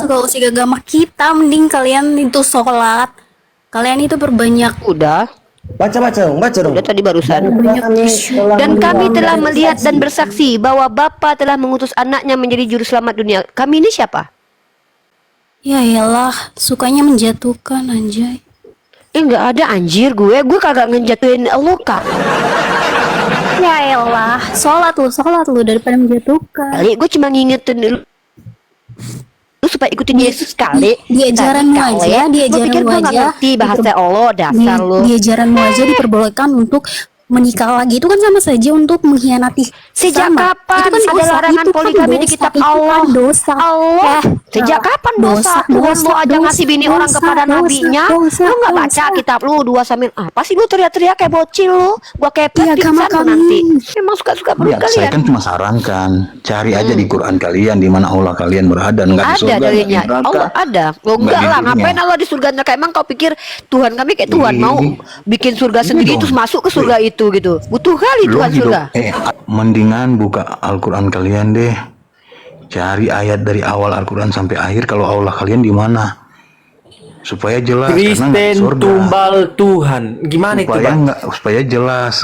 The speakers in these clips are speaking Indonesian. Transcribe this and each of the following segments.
solusi ke agama kita, mending kalian itu sholat. Kalian itu perbanyak. Udah Baca dong. tadi barusan. Dan Kami telah melihat dan bersaksi bahwa Bapa telah mengutus anaknya menjadi juru selamat dunia. Kami ini siapa? Ya elah, sukanya menjatuhkan anjay. Enggak ada anjir, gue kagak ngejatuhin lo kak. Ya elah, sholat lu daripada menjatuhkan. Kali gue cuma ngingetin lu supaya ikutin Yesus kali. Di ajaranmu aja, di Gue pikir ajaranmu gue gak aja. ngerti bahasa Allah, dasar lu. Di ajaranmu aja diperbolehkan untuk menikah lagi, itu kan sama saja untuk mengkhianati Sejak sesama. kapan Itu kan ada dosa, larangan itu kan poligami di dosa, kitab itu kan Allah? dosa. Allah, sejak kapan dosa? Tuhan lu aja ngasih bini orang kepada nabinya. Lu nggak baca kitab lu 2 Samuel? Apa sih lu teriak-teriak kayak bocil lu? Gua kepet pingsan lu nanti. Emang suka-suka perut Ya, saya kalian. kan cuma sarankan, cari aja di Quran kalian di mana Allah kalian berada, nggak di Ada surga, nggak di dalilnya. neraka. Allah ada. Lo Nggak enggak di lah, dunia. ngapain Allah di surga neraka? Emang kau pikir Tuhan kami kayak Tuhan mau bikin surga sendiri dong. terus masuk ke surga itu gitu? Butuh kali Lu Tuhan hidup, surga. mendingan buka Al-Quran kalian deh, cari ayat dari awal Al-Quran sampai akhir kalau Allah kalian di mana, supaya jelas. Karena nggak di Kristen surga. tumbal Tuhan. Gimana itu, Supaya Bang? supaya jelas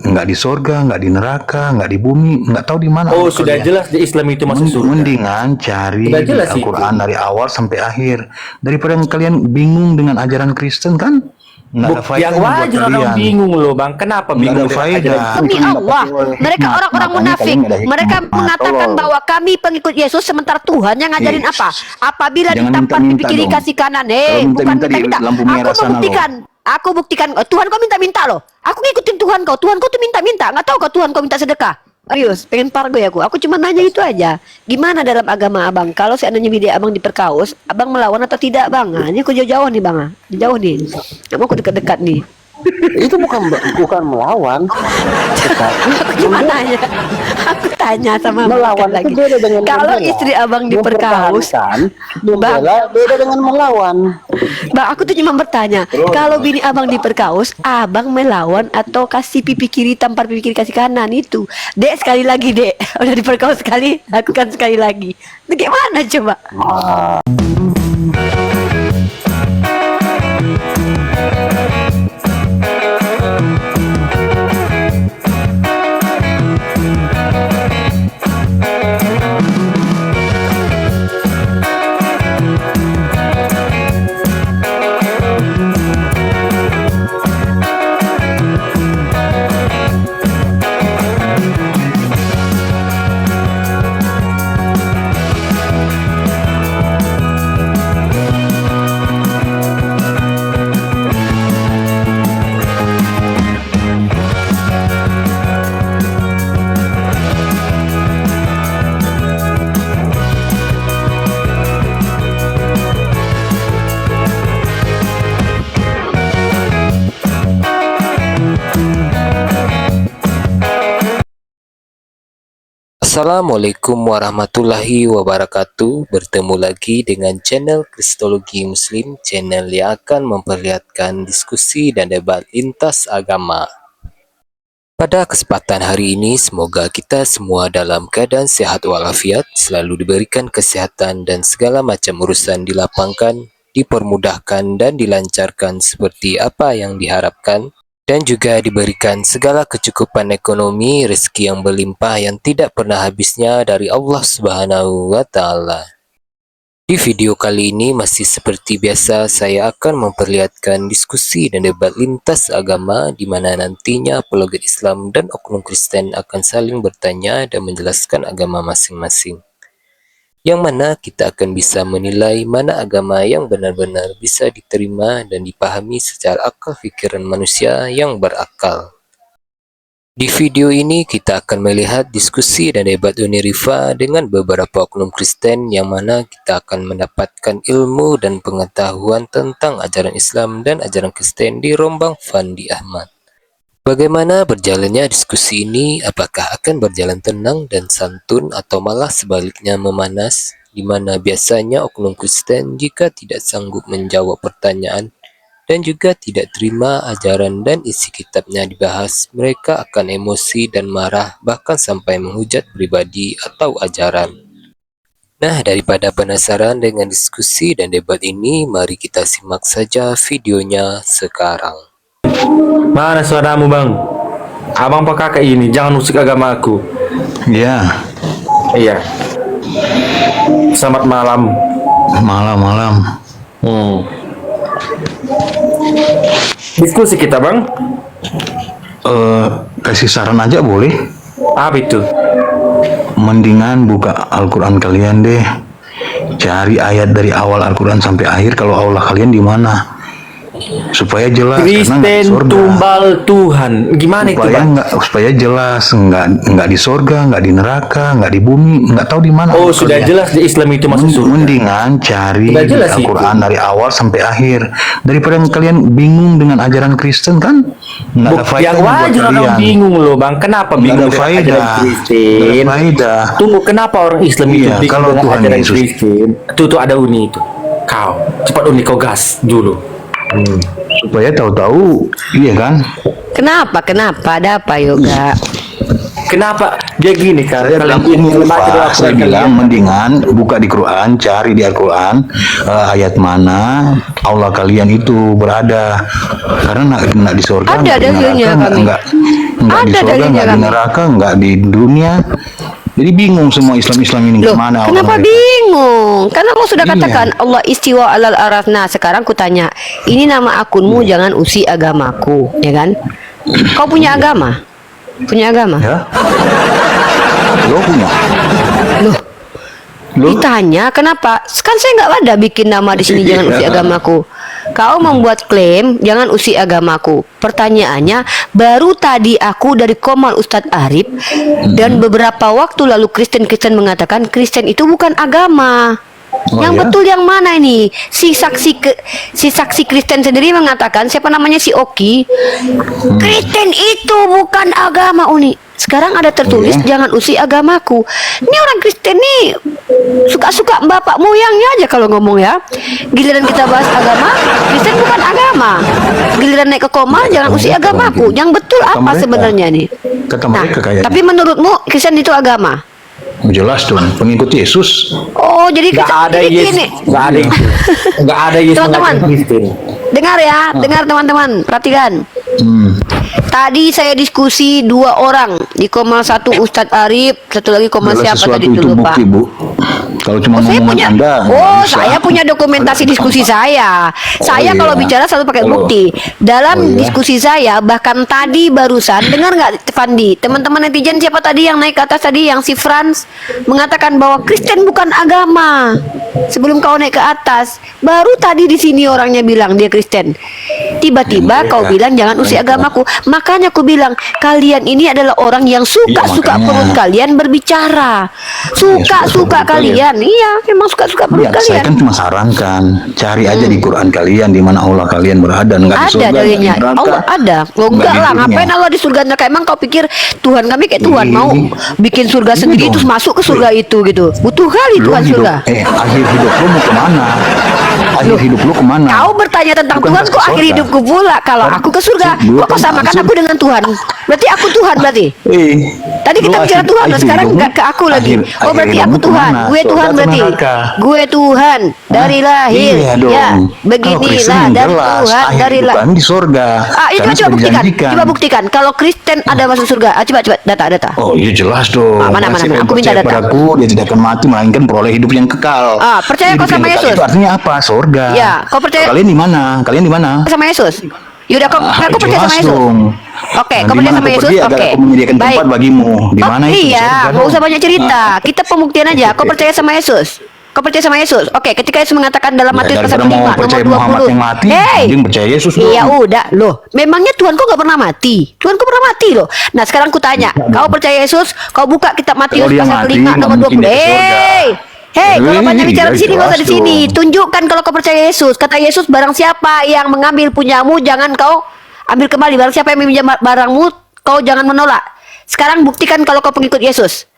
nggak di surga, nggak di neraka, nggak di bumi, nggak tahu di mana. Oh, Allah sudah kalian. jelas di Islam itu masuk surga. Mendingan cari Sudah di jelas Al-Quran dari awal sampai akhir daripada kalian bingung dengan ajaran Kristen kan. Nggak ada Yang faedahnya buat wajar orang kalian. bingung loh, Bang. Kenapa Nggak bingung ada dengan faedah. ajaran Demi Cuma Allah, dapat oleh mereka hikmah. orang-orang Makanya munafik. kalian nggak ada Mereka hikmah. mengatakan Tolol. bahwa kami pengikut Yesus sementara Tuhan yang ngajarin apa? Apabila Jangan ditampar pipi minta-minta kiri dong. kasih kanan. Kalau Bukan minta-minta di minta-minta. lampu merah sana loh. Aku buktikan. Tuhan kau minta-minta loh. Aku ngikutin Tuhan kau. Tuhan kau tuh minta-minta. Nggak tahu kau Tuhan kau minta sedekah. Serius, pengen pargo ya aku. Aku cuma nanya itu aja. Gimana dalam agama abang? Kalau seandainya video abang diperkaus, abang melawan atau tidak bang? Nah, ini aku jauh-jauh nih bang. Jauh nih. Nggak mau aku dekat-dekat nih. Itu bukan melawan, Aku cuma nanya. Aku tanya sama melawan Bang itu beda dengan kalau membela. istri abang diperkaus, Membela beda dengan melawan. bang, aku tuh cuma bertanya, kalau bini abang diperkaus, abang melawan atau kasih pipi kiri tampar pipi kiri kasih kanan itu? Dek sekali lagi dek, udah diperkaus sekali, lakukan sekali lagi. Itu gimana coba? Assalamualaikum warahmatullahi wabarakatuh. Bertemu lagi dengan channel Kristologi Muslim, channel yang akan memperlihatkan diskusi dan debat lintas agama. Pada kesempatan hari ini, semoga kita semua dalam keadaan sehat walafiat, selalu diberikan kesehatan dan segala macam urusan dilapangkan, dipermudahkan dan dilancarkan seperti apa yang diharapkan, dan juga diberikan segala kecukupan ekonomi, rezeki yang berlimpah yang tidak pernah habisnya dari Allah Subhanahu wa Ta'ala. Di video kali ini masih seperti biasa, saya akan memperlihatkan diskusi dan debat lintas agama di mana nantinya apologet Islam dan oknum Kristen akan saling bertanya dan menjelaskan agama masing-masing. Yang mana kita akan bisa menilai mana agama yang benar-benar bisa diterima dan dipahami secara akal pikiran manusia yang berakal. Di video ini kita akan melihat diskusi dan debat Uni Rifa dengan beberapa oknum Kristen yang mana kita akan mendapatkan ilmu dan pengetahuan tentang ajaran Islam dan ajaran Kristen di Rombang Fandi Ahmad. Bagaimana berjalannya diskusi ini? Apakah akan berjalan tenang dan santun atau malah sebaliknya memanas? Di mana biasanya oknum Kristen jika tidak sanggup menjawab pertanyaan dan juga tidak terima ajaran dan isi kitabnya dibahas, mereka akan emosi dan marah bahkan sampai menghujat pribadi atau ajaran. Nah, daripada penasaran dengan diskusi dan debat ini, mari kita simak saja videonya sekarang. Mana suaramu bang? Abang pak kakak ini, jangan usik agama aku. Ya, Iya. Selamat malam. malam-malam. Diskusi kita bang. Kasih saran aja boleh? Apa itu? Mendingan buka Al-Quran kalian deh. Cari ayat dari awal Al-Quran sampai akhir kalau Allah kalian di mana. Supaya jelas karena nggak di Kristen surga. tumbal Tuhan. Gimana itu Supaya bang? supaya jelas nggak di surga, nggak di neraka, nggak di bumi, nggak tahu di mana. Oh Allah sudah kalian. jelas di Islam itu masuk surga. Mendingan cari Sudah di jelas itu. Al-Quran dari awal sampai akhir daripada kalian bingung dengan ajaran Kristen kan nggak ada Yang faedahnya buat wajar orang kalian. bingung loh bang. Kenapa Nggak bingung ada dengan faedah. ajaran Nggak Kristen? ada faedah. Tunggu, kenapa orang Islam itu Iya, bingung kalau dengan Tuhan ajaran Yesus. Kristen? Tuh ada uni itu. Kau cepat uni kau gas dulu. Supaya tahu-tahu, iya kan? Kenapa? Ada apa yoga? Kenapa dia gini kan? Saya bilang ini Pak, saya bilang mendingan buka di Quran, cari di Al-Quran ayat mana Allah kalian itu berada. Karena nggak di surga, Ada nggak di dalilnya neraka, kami. nggak di Ada surga, dalilnya nggak di kami. neraka, nggak di dunia. Jadi bingung semua Islam ini Loh, kemana Allah kenapa mereka. bingung? Karena Allah sudah Iya. katakan Allah istiwa alal araf. Nah, sekarang ku tanya, ini nama akunmu, jangan usi agamaku, ya kan? Kau punya agama? Punya agama? Ya? Lo punya? Loh, Lo? ditanya kenapa? Kan saya nggak ada bikin nama di sini jangan usi agamaku. Kau membuat klaim jangan usi agamaku. Pertanyaannya, baru tadi aku dari Komal Ustadz Arif dan beberapa waktu lalu Kristen mengatakan Kristen itu bukan agama. Oh, Yang ya? betul yang mana ini? Si saksi Kristen sendiri mengatakan, siapa namanya, si Oki, Kristen itu bukan agama, Uni. Sekarang ada tertulis Iya. jangan usi agamaku. Ini orang Kristen nih suka-suka bapak moyangnya aja kalau ngomong ya. Giliran kita bahas agama, Kristen bukan agama. Giliran naik ke koma, jangan usi agamaku. Yang betul Kata apa mereka. sebenarnya nih? Kata Nah, mereka kayaknya. tapi menurutmu Kristen itu agama? Jelas dong, pengikut Yesus. Oh, jadi Gak ada jadi Yesus, gini. gak ada itu, gak ada Yesus Teman-teman. mengajar Kristen. Dengar ya, dengar teman-teman, perhatikan. Tadi saya diskusi dua orang di Komal, satu Ustadz Arif, satu lagi Komal Segala siapa sesuatu tadi itu dulu Pak. bukti, Bu. Kalau cuma Saya ngomongan punya, Anda, nggak oh bisa. saya punya dokumentasi diskusi saya. Saya iya. kalau bicara selalu pakai Oh. bukti. Dalam Oh, iya. diskusi saya, bahkan tadi barusan, dengar nggak Fandi? Teman-teman netizen siapa tadi yang naik ke atas tadi, yang si Franz mengatakan bahwa Kristen bukan agama. Sebelum kau naik ke atas, baru tadi di sini orangnya bilang dia Kristen. Tiba-tiba kau bilang jangan usi agamaku. Makanya aku bilang kalian ini adalah orang yang suka-suka Iya, makanya. perut kalian berbicara. Suka-suka suka perut kalian. Iya, memang suka-suka perut Ya, saya kalian. kan cuma sarankan, cari aja di Quran kalian di mana Allah kalian berada, nggak di Ada surga, dalilnya. nggak di neraka, Allah ada. Oh, nggak enggak di lah, dunia. ngapain Allah di surga neraka? Emang kau pikir Tuhan kami kayak Tuhan Ih. mau bikin surga sendiri dong. terus masuk ke surga itu gitu. Butuh kali Lu Tuhan hidup, surga. akhir hidup lu mau kemana? Akhir hidup lu kemana? Kau bertanya tentang Bukan Tuhan ke kok akhir surga. hidupku pula. Kalau aku ke surga, Lu kok kau kan samakan langsung. aku dengan Tuhan? Berarti aku Tuhan berarti. Tadi kita lu bicara Tuhan, akhir sekarang hidupmu- nggak ke aku lagi. akhir- Oh berarti akhir aku hidupmu Tuhan, kemana? gue Surga Tuhan atau berarti. neraka? Gue Tuhan dari lahir. Iya dong. Ya, Kalau beginilah Kristen dan jelas, Tuhan akhir dari hidup lahir. kami di surga. Ah, itu Karena coba sudah buktikan. dijanjikan. Coba buktikan. Kalau Kristen ada masuk surga. Ah, coba data. Oh iya jelas dong. Ah, mana, Barang siapa yang aku minta percaya data. padaku, dia tidak akan mati melainkan peroleh hidup yang kekal. Ah, percaya kau Hidup yang sama kekal Yesus? Itu artinya apa? Surga. Ya, kau percaya- Kalian di mana? Kalian di mana? Sama Yesus. Yaudah, kau percaya jelas sama Yesus. dong. Oke, Nah, kau di percaya mana sama kau Yesus? pergi agar Oke. aku menyediakan Baik. tempat bagimu. Di Oh, mana itu? iya, Surga nggak dong. usah banyak cerita. Ah. Kita pembuktian aja. Kau percaya sama Yesus? Kau percaya sama Yesus? Oke, ketika Yesus mengatakan dalam Ya, Matius pasal daripada 5 mau nomor percaya Muhammad 20. yang mati, Hei. mending percaya Yesus dong. Iya udah loh. Memangnya Tuhan kau nggak pernah mati? Tuhan kau pernah mati loh. Nah sekarang ku tanya, kau percaya Yesus? Kau buka kitab Matius Kalau dia pasal mati, 5 nggak nomor mungkin 20. dia ke surga. Hei, kalau banyak bicara di sini, nggak usah di jelas sini. dong. Tunjukkan kalau kau percaya Yesus. Kata Yesus, barang siapa yang mengambil punyamu, jangan kau ambil kembali. Barang siapa yang meminjam barangmu, kau jangan menolak. Sekarang buktikan kalau kau pengikut Yesus.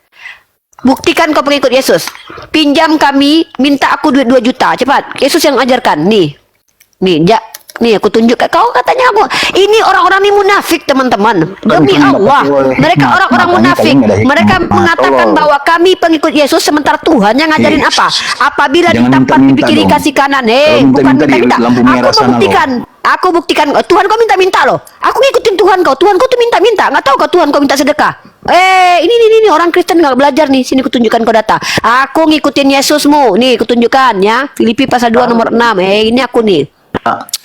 Buktikan kau pengikut Yesus. Pinjam kami, minta aku duit 2 juta. Cepat. Yesus yang ajarkan. Nih. Nih aku tunjuk ke kau, katanya aku. Ini orang-orang ini munafik teman-teman. Demi cuma Allah, dapat mereka hikmah. orang-orang Makanya munafik. kalian nggak ada hikmah. Mereka Nah, mengatakan tolong. bahwa kami pengikut Yesus, sementara Tuhan yang ngajarin Yes. apa? Apabila Jangan ditampar pipi minta-minta kiri dong. kasih kanan. Kalau Bukan minta-minta di minta-minta. lampu merah Aku sana membuktikan. Aku buktikan. Tuhan kau minta-minta loh. Aku ngikutin Tuhan kau. Tuhan kau tuh minta-minta. Nggak tahu kau Tuhan kau minta sedekah. Ini orang Kristen nggak belajar nih. Sini kutunjukkan kau data. Aku ngikutin Yesusmu. Nih kutunjukkan ya. Filipi pasal 2 nomor 6. Ini aku nih.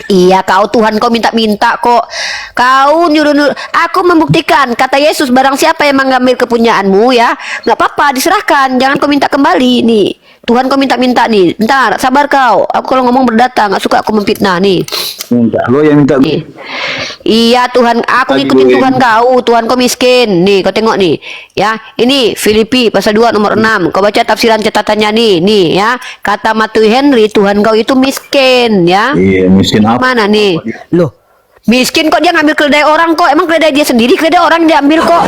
Iya, kau Tuhan kau minta-minta kok. Kau nyuruh. Aku membuktikan kata Yesus, barang siapa yang mengambil kepunyaanmu ya, nggak apa-apa, diserahkan, jangan kau minta kembali. Nih Tuhan kau minta-minta nih. Bentar, sabar kau. Aku kalau ngomong berdata, nggak suka aku memfitnah nih. Minta. Lo yang minta. Nih. Iya Tuhan, aku ngikutin Tuhan kau. Tuhan kau miskin. Nih, kau tengok nih. Ya, ini Filipi pasal 2 nomor 6. Kau baca tafsiran catatannya nih ya. Kata Matthew Henry, Tuhan kau itu miskin ya. Iya, miskin apa? Mana nih? Loh, miskin kok dia ngambil keledai orang kok? Emang keledai dia sendiri, keledai orang dia ambil kok?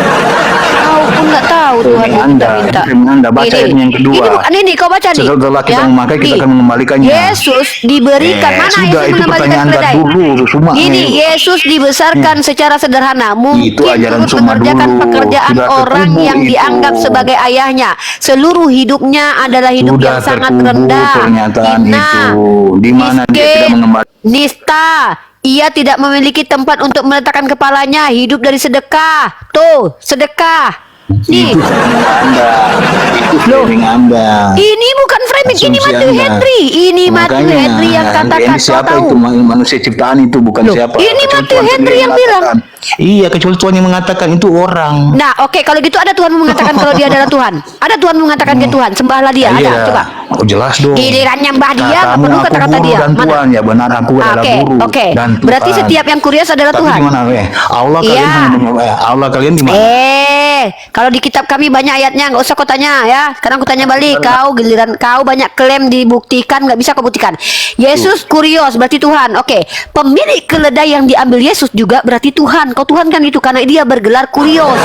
Kau pun nggak tahu Tuhan Firman Anda, minta. firman Anda, baca ayat yang kedua. Ini bukan ini, kau baca nih. Setelah kita memakai, kita Nih. akan mengembalikannya. Yesus diberikan mana sudah, Yesus itu mengembalikan pertanyaan keledai? dulu, Suma. Ini Yesus dibesarkan secara sederhana, mungkin Itu ajaran turut Suma mengerjakan dulu. pekerjaan Sudah orang terkubur yang itu. dianggap sebagai ayahnya. Seluruh hidupnya adalah hidup Sudah yang sangat terkubur rendah, pernyataan hina, itu. Di mana dia miskin, tidak mengembalikan. nista. Ia tidak memiliki tempat untuk meletakkan kepalanya, hidup dari sedekah. Tuh, sedekah. Nih, Itu framing Anda. Itu framing Anda. ini bukan framing, ini Asumsi Matthew Anda. Henry. Ini Matthew Makanya, Henry yang katakan, ini kau siapa tahu. itu manusia ciptaan itu, bukan Loh, siapa. ini Kecuali Matthew Tuhan Henry sendiri yang bilang. mengatakan. Iya, kecuali Tuhan yang mengatakan itu orang. Nah, oke, kalau gitu ada Tuhan mengatakan kalau dia adalah Tuhan. Ada Tuhan mengatakan dia Tuhan, sembahlah dia. Ada, Iya. coba. Oh, jelas dong. Giliran nyembah dia, nggak Katamu perlu aku kata-kata guru dia. dan Mana? Tuhan, ya benar aku adalah Oke, guru oke. dan Tuhan. Berarti setiap yang kurios adalah Tapi Tuhan. gimana, Allah Iya. kalian hanya Allah kalian di mana? Kalau di kitab kami banyak ayatnya, nggak usah kau tanya ya. Sekarang aku tanya balik, kau giliran kau banyak klaim dibuktikan, nggak bisa kau buktikan. Yesus kurios berarti Tuhan. Oke, pemilik keledai yang diambil Yesus juga berarti Tuhan. Kau Tuhan kan itu karena dia bergelar kurios.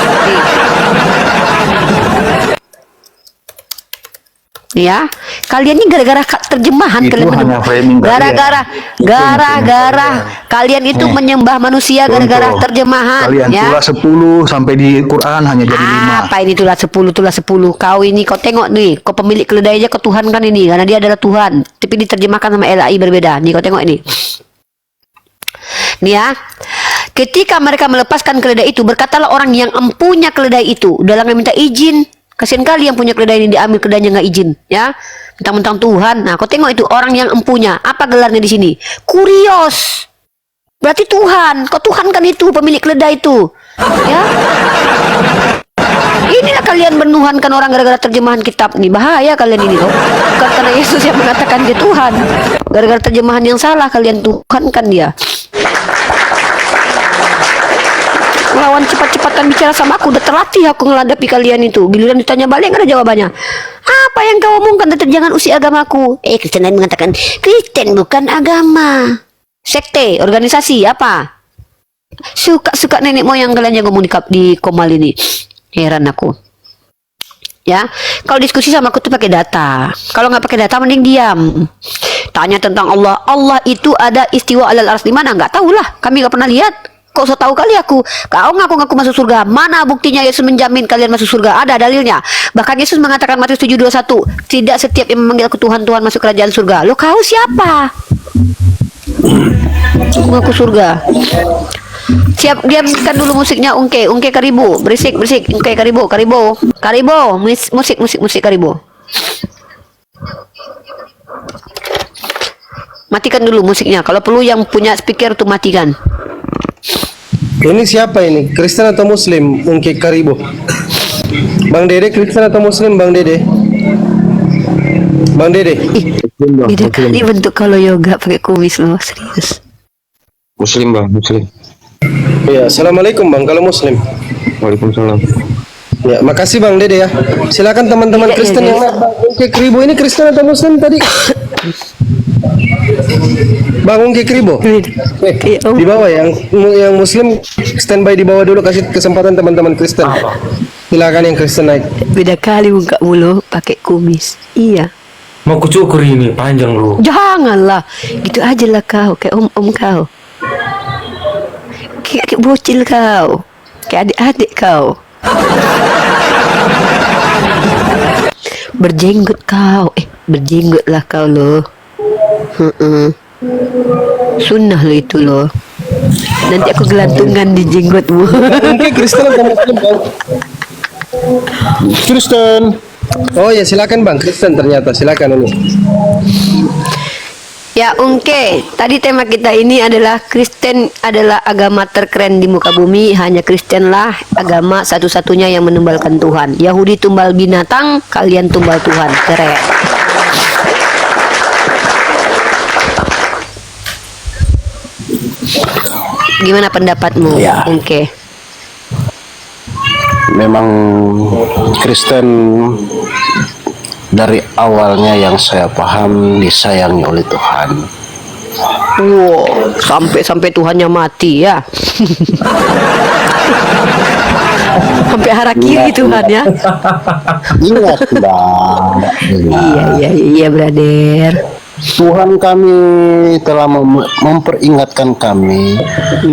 Ya, kalian ini gara-gara terjemahan Itu kalian hanya framing gara-gara kalian. gara-gara kalian itu menyembah manusia gara-gara Contoh, terjemahan kalian ya. tulis 10 sampai di Quran hanya jadi 5. Apa ini tulah 10? Kau ini kau tengok nih, kau pemilik keledai aja kau Tuhan kan ini, karena dia adalah Tuhan. Tapi diterjemahkan sama LAI berbeda. Nih kau tengok ini. Nih ya. Ketika mereka melepaskan keledai itu, berkatalah orang yang empunya keledai itu, dalam minta izin. Kasihan kali yang punya keledai ini diambil keledainya nggak izin, ya. Mentang-mentang Tuhan. Nah, kau tengok itu orang yang empunya. Apa gelarnya di sini? Kurios. Berarti Tuhan. Kau Tuhan kan itu pemilik keledai itu, ya. Inilah kalian menuhankan orang gara-gara terjemahan kitab nih. Bahaya kalian ini loh. Bukan karena Yesus yang mengatakan dia Tuhan. Gara-gara terjemahan yang salah kalian tuhankan dia. Lawan cepat-cepatan bicara sama aku, udah terlatih aku ngeladapi kalian itu. Giliran ditanya balik nggak ada jawabannya. Apa yang kau omongkan tentang jangan usik agamaku? Kristen lain mengatakan Kristen bukan agama, sekte, organisasi apa? Suka nenek moyang kalian yang ngomong di Komal ini. Heran aku. Ya, kalau diskusi sama aku tuh pakai data. Kalau nggak pakai data mending diam. Tanya tentang Allah. Allah itu ada istiwa alal ars di mana? Nggak tahu lah. Kami nggak pernah lihat. Kok so tahu kali aku? Kau ngaku-ngaku masuk surga. Mana buktinya Yesus menjamin kalian masuk surga? Ada dalilnya. Bahkan Yesus mengatakan Matius 7:21, tidak setiap yang memanggil aku Tuhan Tuhan masuk kerajaan surga. Lo kau siapa? Ngaku surga. Siap, diamkan dulu musiknya. Ungke karibu, berisik. Ungke karibu, musik karibu. Matikan dulu musiknya. Kalau perlu yang punya speaker tuh matikan. Ini siapa ini? Kristen atau Muslim? Ungki Karibo. Bang Dede Kristen atau Muslim? Bang Dede. Beda kali bentuk kalau yoga pakai kumis loh, serius. Muslim bang, Muslim. Ya, assalamualaikum bang. Kalau Muslim. Waalaikumsalam. Ya, makasih bang Dede ya. Silakan teman-teman Iya, Kristen iya, yang Ungki Karibo ini Kristen atau Muslim tadi? Bang Ungki Karibo. Di bawah yang Muslim standby di bawah dulu, kasih kesempatan teman-teman Kristen. Silakan yang Kristen naik. Beda kali buka mulu pakai kumis. Iya. Mau kucukur ini panjang lu. Janganlah, gitu aja lah kau, kayak om kau, kayak bocil kau, kayak adik-adik kau. Berjenggot kau, berjenggotlah kau lo. Sunnah lo itu lo. Nanti aku gelantungan di jenggotmu. Mungkin Kristen atau Muslim bang? Kristen. Oh ya silakan bang, Kristen ternyata, silakan ini. Ya Ungke, tadi tema kita ini adalah Kristen adalah agama terkeren di muka bumi. Hanya Kristenlah agama satu-satunya yang menumbalkan Tuhan. Yahudi tumbal binatang, kalian tumbal Tuhan. Keren. Gimana pendapatmu, Ya. Ungke? Memang Kristen dari awalnya yang saya paham disayangi oleh Tuhan. Wow, sampai Tuhannya mati ya. Sampai harakiri Tuhan ya. Ingat Mbak. Iya, brother. Tuhan kami telah memperingatkan kami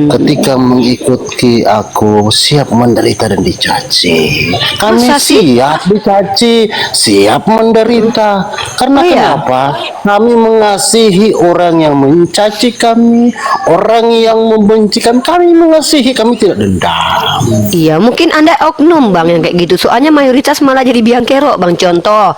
ketika mengikuti aku siap menderita dan dicaci. Kami Masa sih? siap dicaci, siap menderita. Karena Oh, iya? kenapa? Kami mengasihi orang yang mencaci kami, orang yang membenci kami mengasihi, kami tidak dendam. Iya, mungkin Anda oknum Bang yang kayak gitu. Soalnya mayoritas malah jadi biang kerok Bang. Contoh,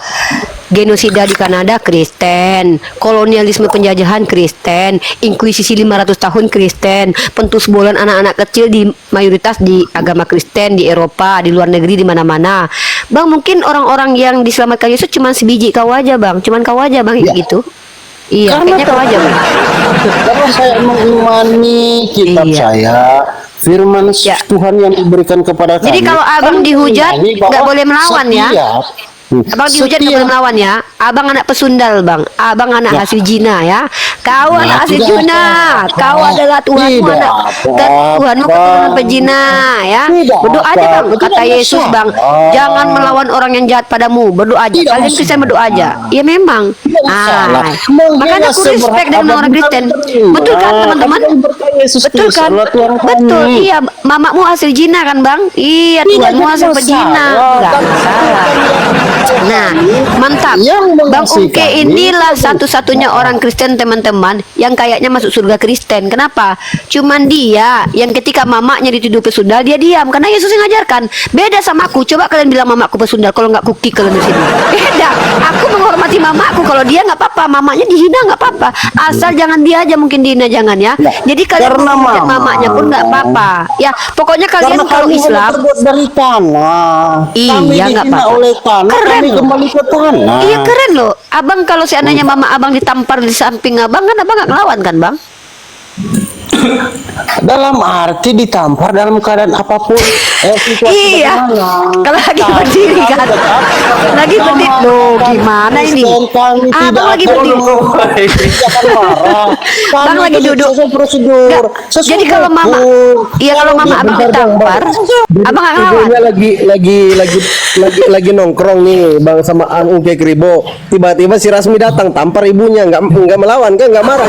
genosida di Kanada Kristen, kolonialisme penjajahan Kristen, inkuisisi 500 tahun Kristen, pentusbolan anak-anak kecil di mayoritas di agama Kristen di Eropa, di luar negeri, di mana-mana. Bang, mungkin orang-orang yang diselamatkan Yesus cuman sebiji kau aja Bang, cuman kau aja Bang Ya. gitu. Iya, Karena kayaknya kau aja Bang. Karena saya mengimani kitab Iya. saya, firman Ya. Tuhan yang diberikan kepada kami. Jadi kalau abang Kami dihujat, mengimani nggak bahwa boleh melawan ya? setiap- Abang dihujat nggak boleh melawan ya. Abang anak pesundal Bang. Abang anak Ya. hasil zina ya. Kau Nah, anak hasil tidak zina. apa-apa. Kau adalah Tuhanmu Tidak anak. apa-apa. Tuhanmu keturunan pezina ya. Tidak Berdoa aja Bang. apa-apa. Kata Tidak Yesus Bang. masalah. Jangan melawan orang yang jahat padamu. Berdoa aja. Tidak Kalian masalah. Kristen berdoa aja. Ya memang. masalah. Makanya aku respect dengan orang Kristen. Betul kan teman-teman? Betul kan? Betul. Iya. Mamakmu hasil zina kan Bang? Iya. Tuhanmu hasil pezina. Enggak masalah. Nah, mantap. Yang Bang mengasihi Ungke kami, inilah satu-satunya orang Kristen teman-teman yang kayaknya masuk surga Kristen. Kenapa? Cuman dia yang ketika mamaknya dituduh pesundal dia diam karena Yesus yang ngajarkan. Beda sama aku. Coba kalian bilang mamaku pesundal, kalau nggak kuki kalian di sini. Beda. Aku menghormati mamaku. Kalau dia nggak apa-apa, mamanya dihina nggak apa-apa. Asal jangan dia aja mungkin dihina jangan ya. Jadi kalian karena menghormati mama- mamanya pun nggak apa-apa. Ya, pokoknya kalian kalau Islam terbuat dari tanah. Iya, Kami nggak dihina apa-apa. oleh tanah, Keren kami loh. kembali ke tanah. Iya keren loh. Abang kalau seandainya mama abang ditampar di samping abang kan abang nggak ngelawan kan Bang? Dalam arti ditampar dalam keadaan apapun. Situasi Iya. bagaimana. Kalau lagi Kami berdiri kan. tetap Lagi berdiri. Loh gimana ini? Kami Abang tidak lagi akan- berdiri. tidak akan marah. Kami Bang lagi tetap duduk. sesuai prosedur. Nggak. Sesuai Jadi kalau mama, hukum. iya kalau mama abang ditampar, abang nggak ngelawan. Ibunya lagi nongkrong nih bang sama Ungke Kribo. Tiba-tiba si Rasmi datang tampar ibunya, nggak melawan kan, nggak marah.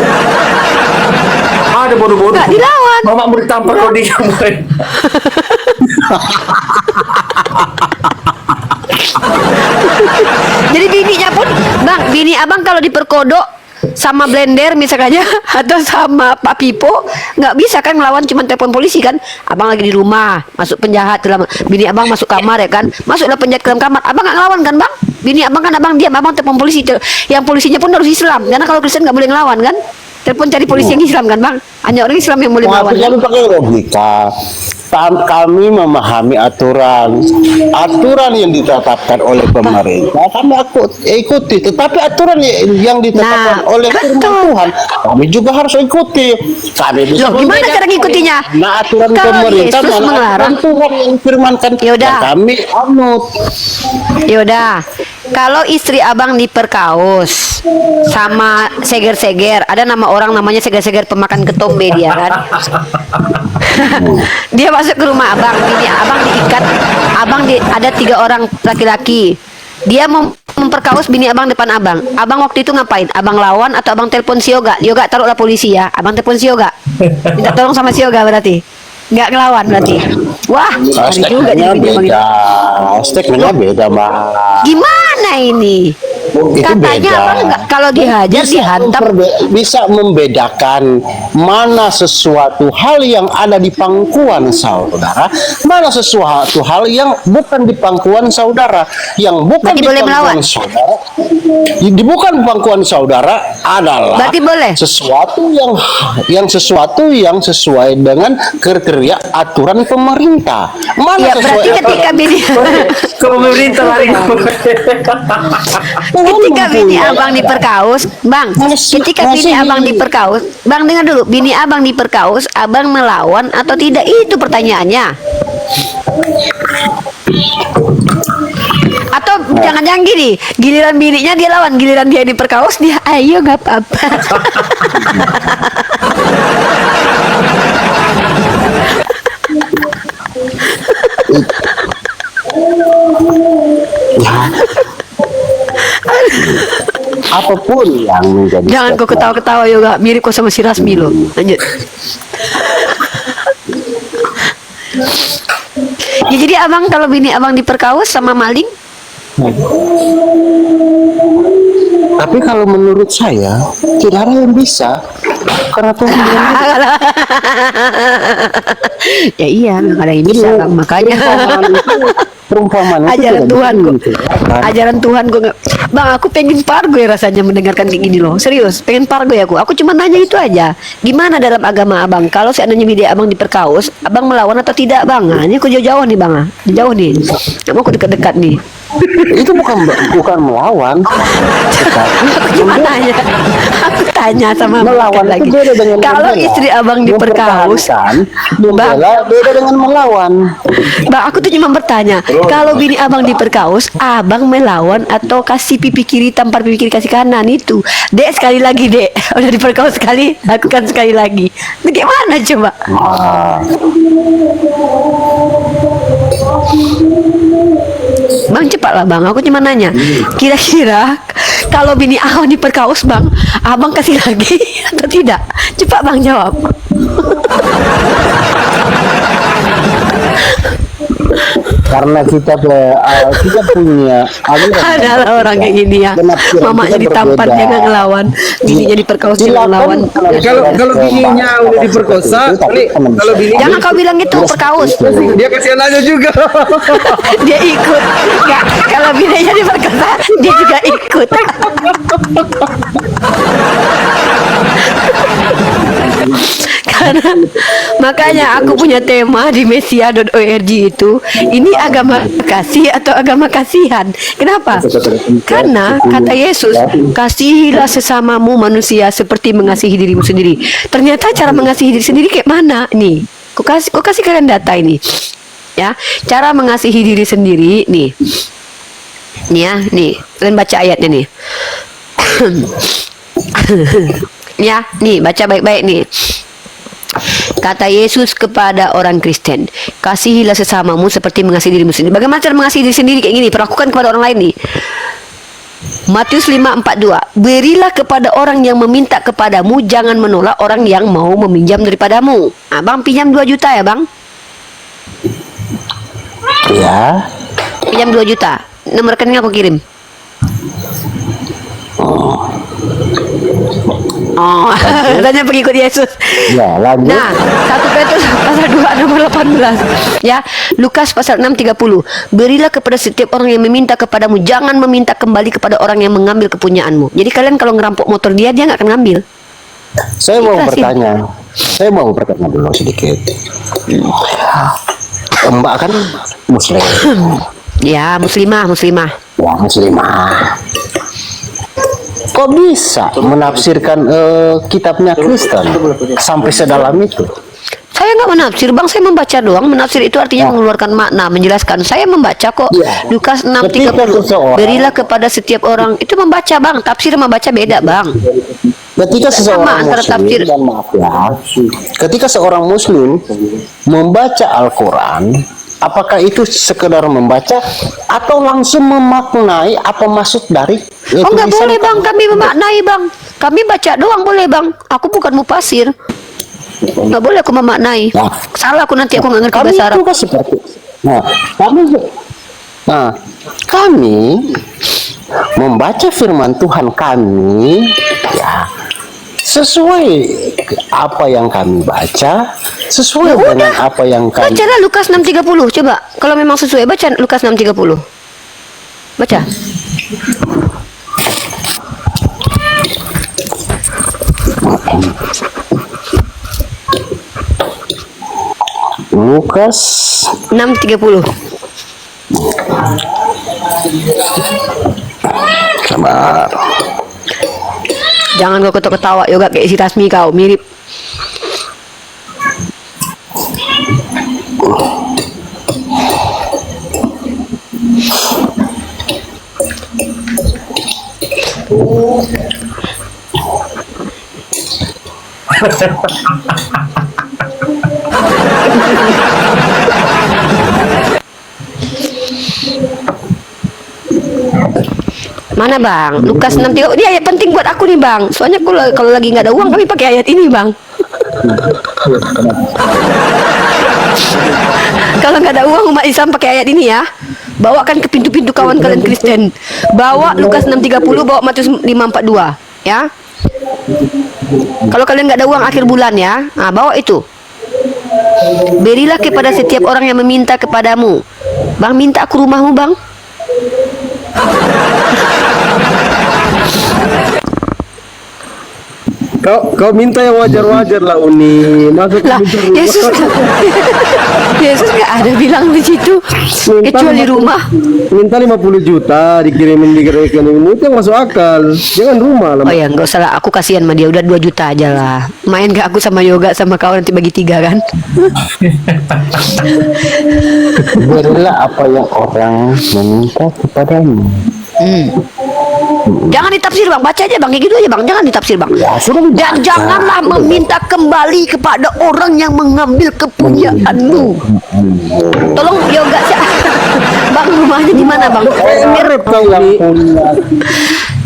Ada bodoh-bodoh. Nggak dilawan. Mama mau ditampar kalau dia boy. Jadi bininya pun, Bang, bini abang kalau diperkodok sama blender misalnya atau sama Pak Pipo nggak bisa kan ngelawan, cuma telepon polisi kan. Abang lagi di rumah, masuk penjahat dalam, bini abang masuk kamar ya kan, masuklah penjahat ke dalam kamar, abang nggak ngelawan kan Bang? Bini abang kan abang diam, abang telepon polisi, yang polisinya pun harus Islam karena kalau Kristen nggak boleh ngelawan kan. Telepon cari polisi yang Islam kan Bang, hanya orang Islam yang boleh melawan Tapi kan? kami pakai logika. Kami memahami aturan yang ditetapkan oleh pemerintah. Kami ikuti. Tetapi aturan yang ditetapkan Nah, oleh firman betul. Tuhan, kami juga harus ikuti. Kami bisa Loh, gimana membedakan cara ngikutinya? Nah, aturan Kalau pemerintah Yesus mana melarang. aturan Tuhan yang firmankan. Yaudah. Dan kami anut. Yaudah, kalau istri abang diperkaos sama seger-seger, ada nama orang namanya seger-seger pemakan ketombe dia kan. Dia masuk ke rumah abang, ini abang diikat, ada 3 orang laki-laki. Dia mau memperkaos bini abang depan abang. Abang waktu itu ngapain? Abang lawan atau abang telepon si Yoga? Yoga taruhlah polisi ya. Abang telepon si Yoga. Minta tolong sama si Yoga berarti. Nggak ngelawan berarti. Wah, hari juga Statementnya jadi bini abang. beda. Statementnya beda, Mbak. Gimana ini? Itu Katanya beda. abang nggak, kalau dihajar dihantam. Bisa membedakan mana sesuatu hal yang ada di pangkuan saudara, mana sesuatu hal yang bukan di pangkuan saudara, yang bukan Berarti di boleh pangkuan melawan? saudara, di bukan pangkuan saudara adalah Berarti boleh? sesuatu yang sesuai dengan kriteria aturan pemerintah. Mana Ya sesuai berarti ketika bini Kalau pemerintah lari. ketika bini abang diperkaos, bang, ketika bini abang diperkaos, bang dengar dulu, bini abang diperkaos, abang melawan atau tidak, itu pertanyaannya. Atau jangan-jangan gini, giliran bininya dia lawan, giliran dia diperkaos dia ayo nggak apa-apa. apapun yang menjadi Jangan kau ketawa-ketawa Yoga, mirip kau sama si Rasmi lo. Lanjut. Ya, jadi abang kalau bini abang diperkaos sama maling, Tapi kalau menurut saya tidak ada yang bisa, karena Tuhan bilang ya iya nggak ada yang bisa bang, makanya perumpamaan itu ajaran tidak Tuhan kok, gitu, kan? ajaran Tuhan kok nggak- bang, aku pengen pargo ya rasanya mendengarkan kayak gini loh, serius pengen pargo ya aku cuma nanya itu aja, gimana dalam agama abang kalau seandainya bini abang diperkaos, abang melawan atau tidak bang? Nah, ini aku jauh-jauh nih bang, jauh nih, nggak mau aku dekat-dekat nih. Itu bukan melawan, Aku cuma tanya, aku tanya sama melawan lagi. itu beda dengan Kalau membela. istri abang diperkaos, Membela beda dengan melawan. bang, aku tuh cuma bertanya, kalau bini abang diperkaos, abang melawan atau kasih pipi kiri tampar pipi kiri kasih kanan itu? Dek sekali lagi dek, udah diperkaos sekali, lakukan sekali lagi. Bagaimana coba? Ah, Bang cepatlah bang, aku cuma nanya, kira-kira kalau bini abang diperkaos bang, abang kasih lagi atau tidak? Cepat bang jawab. karena kita punya aliran. Adalah orang kayak gini ya, Penafsiran mamanya kita ditampar berbeda. dia nggak ngelawan, bininya diperkaos dia nggak ngelawan. Kalau bininya udah diperkosa, ini kalau bini Jangan kau bilang itu perkaos, dia kasihan aja juga. dia ikut. Nggak, kalau bininya diperkosa dia juga ikut. Karena makanya aku punya tema di mesia.org itu, ini agama kasih atau agama kasihan. Kenapa? Karena kata Yesus, kasihilah sesamamu manusia seperti mengasihi dirimu sendiri. Ternyata cara mengasihi diri sendiri kayak mana nih? Kau kasih kalian data ini. Ya, cara mengasihi diri sendiri nih. Nih ya, nih, kalian baca ayatnya nih. Ya, nih baca baik-baik nih. Kata Yesus kepada orang Kristen, kasihilah sesamamu seperti mengasihi dirimu sendiri. Bagaimana cara mengasihi diri sendiri kayak gini? Perlakukan kepada orang lain nih. Matius 5:42. Berilah kepada orang yang meminta kepadamu, jangan menolak orang yang mau meminjam daripadamu. Abang pinjam 2 juta ya bang? Ya, Pinjam 2 juta. Nomor rekeningnya aku kirim. Oh, tanya pengikut Yesus. ya lanjut. Nah, 1 Petrus pasal 2 nomor 18. Ya, Lukas pasal 6:30. Berilah kepada setiap orang yang meminta kepadamu, jangan meminta kembali kepada orang yang mengambil kepunyaanmu. Jadi kalian kalau ngerampok motor dia nggak akan ngambil. Saya mau Ikhlasin. bertanya dulu sedikit. Mbak kan Muslim, Ya, muslimah. ya Muslimah. Kok bisa menafsirkan kitabnya Kristen sampai sedalam itu? Saya nggak menafsir, bang. Saya membaca doang. Menafsir itu artinya mengeluarkan makna, menjelaskan. Saya membaca kok. Ya. Lukas Ketika 6:30. seseorang- Berilah kepada setiap orang. Itu membaca, bang. Tafsir membaca beda, bang. Ketika Sama seseorang antara Muslim, tafsir. dan maaf ya, ketika seorang Muslim membaca Al-Quran, Apakah itu sekedar membaca atau langsung memaknai apa maksud dari Oh nggak tulisan boleh bang, kamu? kami memaknai bang. Kami baca doang boleh bang. Aku bukan mufasir. Nggak boleh aku memaknai. Nah. Salah aku nanti aku nggak ngerti Kami bahasa Arab. juga seperti nah kami membaca firman Tuhan kami ya sesuai apa yang kami baca, sesuai Ya dengan udah. apa yang kami Bacalah Lukas 6:30. Coba kalau memang sesuai baca Lukas 6:30. Baca. Lukas 6:30. sabar. Jangan kau ketawa yoga kayak si Rasmi kau mirip. Mana bang? Lukas 6:30. Ini ayat penting buat aku nih bang. Soalnya kalau lagi nggak ada uang kami pakai ayat ini bang. Kalau nggak ada uang umat Islam pakai ayat ini ya. Bawakan ke pintu-pintu kawan kalian Kristen. Bawa Lukas 6:30, bawa Matius 5:42 ya. Kalau kalian nggak ada uang akhir bulan ya, nah, bawa itu. Berilah kepada setiap orang yang meminta kepadamu. Bang, minta aku rumahmu bang. Kau minta yang wajar-wajar lah Uni. Masuk Lah, minta rumah. Yesus nggak ada bilang di situ kecuali 50 rumah. Minta 50 juta dikirimin di rekening itu yang masuk akal. Jangan rumah lah. Oh ya, nggak usah lah. Aku kasihan sama dia. Udah 2 juta aja lah. Main gak aku sama yoga sama kau nanti bagi 3 kan? Berilah apa yang orang meminta kepadamu. Jangan ditafsir bang, baca aja bang, kayak gitu aja bang. Jangan ditafsir bang. Ya, sudah Dan dibaca. janganlah meminta kembali kepada orang yang mengambil kepunyaanmu. Tolong yoga sih. Bang, rumahnya di mana bang? Ngerep kau ini.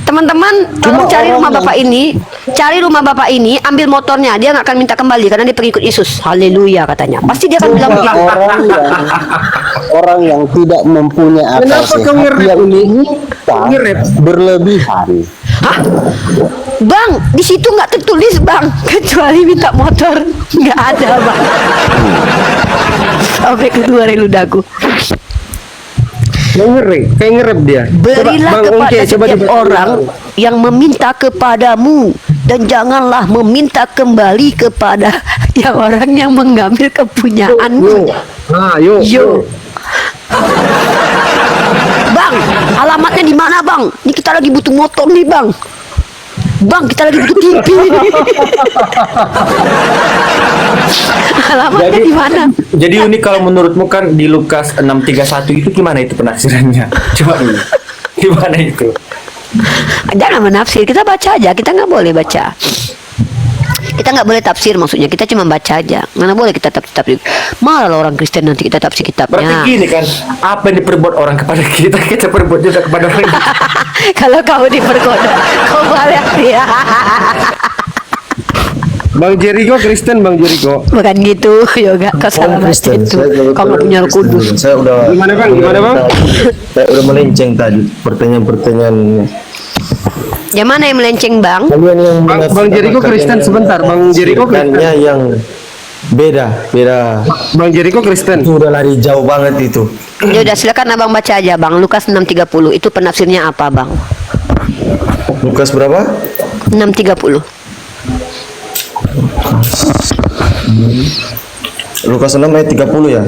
Teman-teman, tolong cari rumah bapak ini. Cari rumah bapak ini, ambil motornya. Dia nggak akan minta kembali karena dia pengikut Yesus. Haleluya katanya. Pasti dia akan bilang begitu. Orang yang tidak mempunyai akal Kenapa kau sehat ngerep yang Uni? kita Ngerep. berlebihan. Hah? Bang, di situ nggak tertulis bang, kecuali minta motor. Nggak ada bang. Sampai keluar ludaku. Kayak ngerep dia. Berilah Bang, kepada Ungke, coba setiap dibaca. orang yang meminta kepadamu, dan janganlah meminta kembali kepada yang orang yang mengambil kepunyaanmu. Yuk. Yo. Bang, alamatnya di mana bang? Ini kita lagi butuh motor nih bang. Bang, kita lagi butuh TV. Alamatnya di mana? Jadi Uni, kalau menurutmu kan di Lukas 6:31 itu gimana itu penafsirannya? Coba dulu. Gimana itu? Jangan menafsir, kita baca aja. Kita nggak boleh baca. Kita nggak boleh tafsir maksudnya. Kita cuma baca aja. Mana boleh kita tafsir. Malah orang Kristen nanti kita tafsir Berarti kitabnya. gini kan, apa yang diperbuat orang kepada kita, kita perbuat juga kepada orang. Kalau kau diperkosa, kau balik ya. Bang Jericho Kristen, Bang Jericho. Bukan gitu, yoga. Kau salah baca itu. Kau nggak punya Roh Kudus. Saya udah Gimana bang? saya udah melenceng tadi pertanyaan-pertanyaan. Yang mana yang melenceng bang? Kalian yang Bang Jericho Kristen sebentar, Bang Jericho Kristen. menafsirkannya yang beda. Bang Jericho Kristen. Itu udah lari jauh banget itu. Ya udah silakan abang baca aja bang. Lukas 6:30 itu penafsirnya apa bang? Lukas berapa? 6:30. Lukas 6 ayat 30 ya.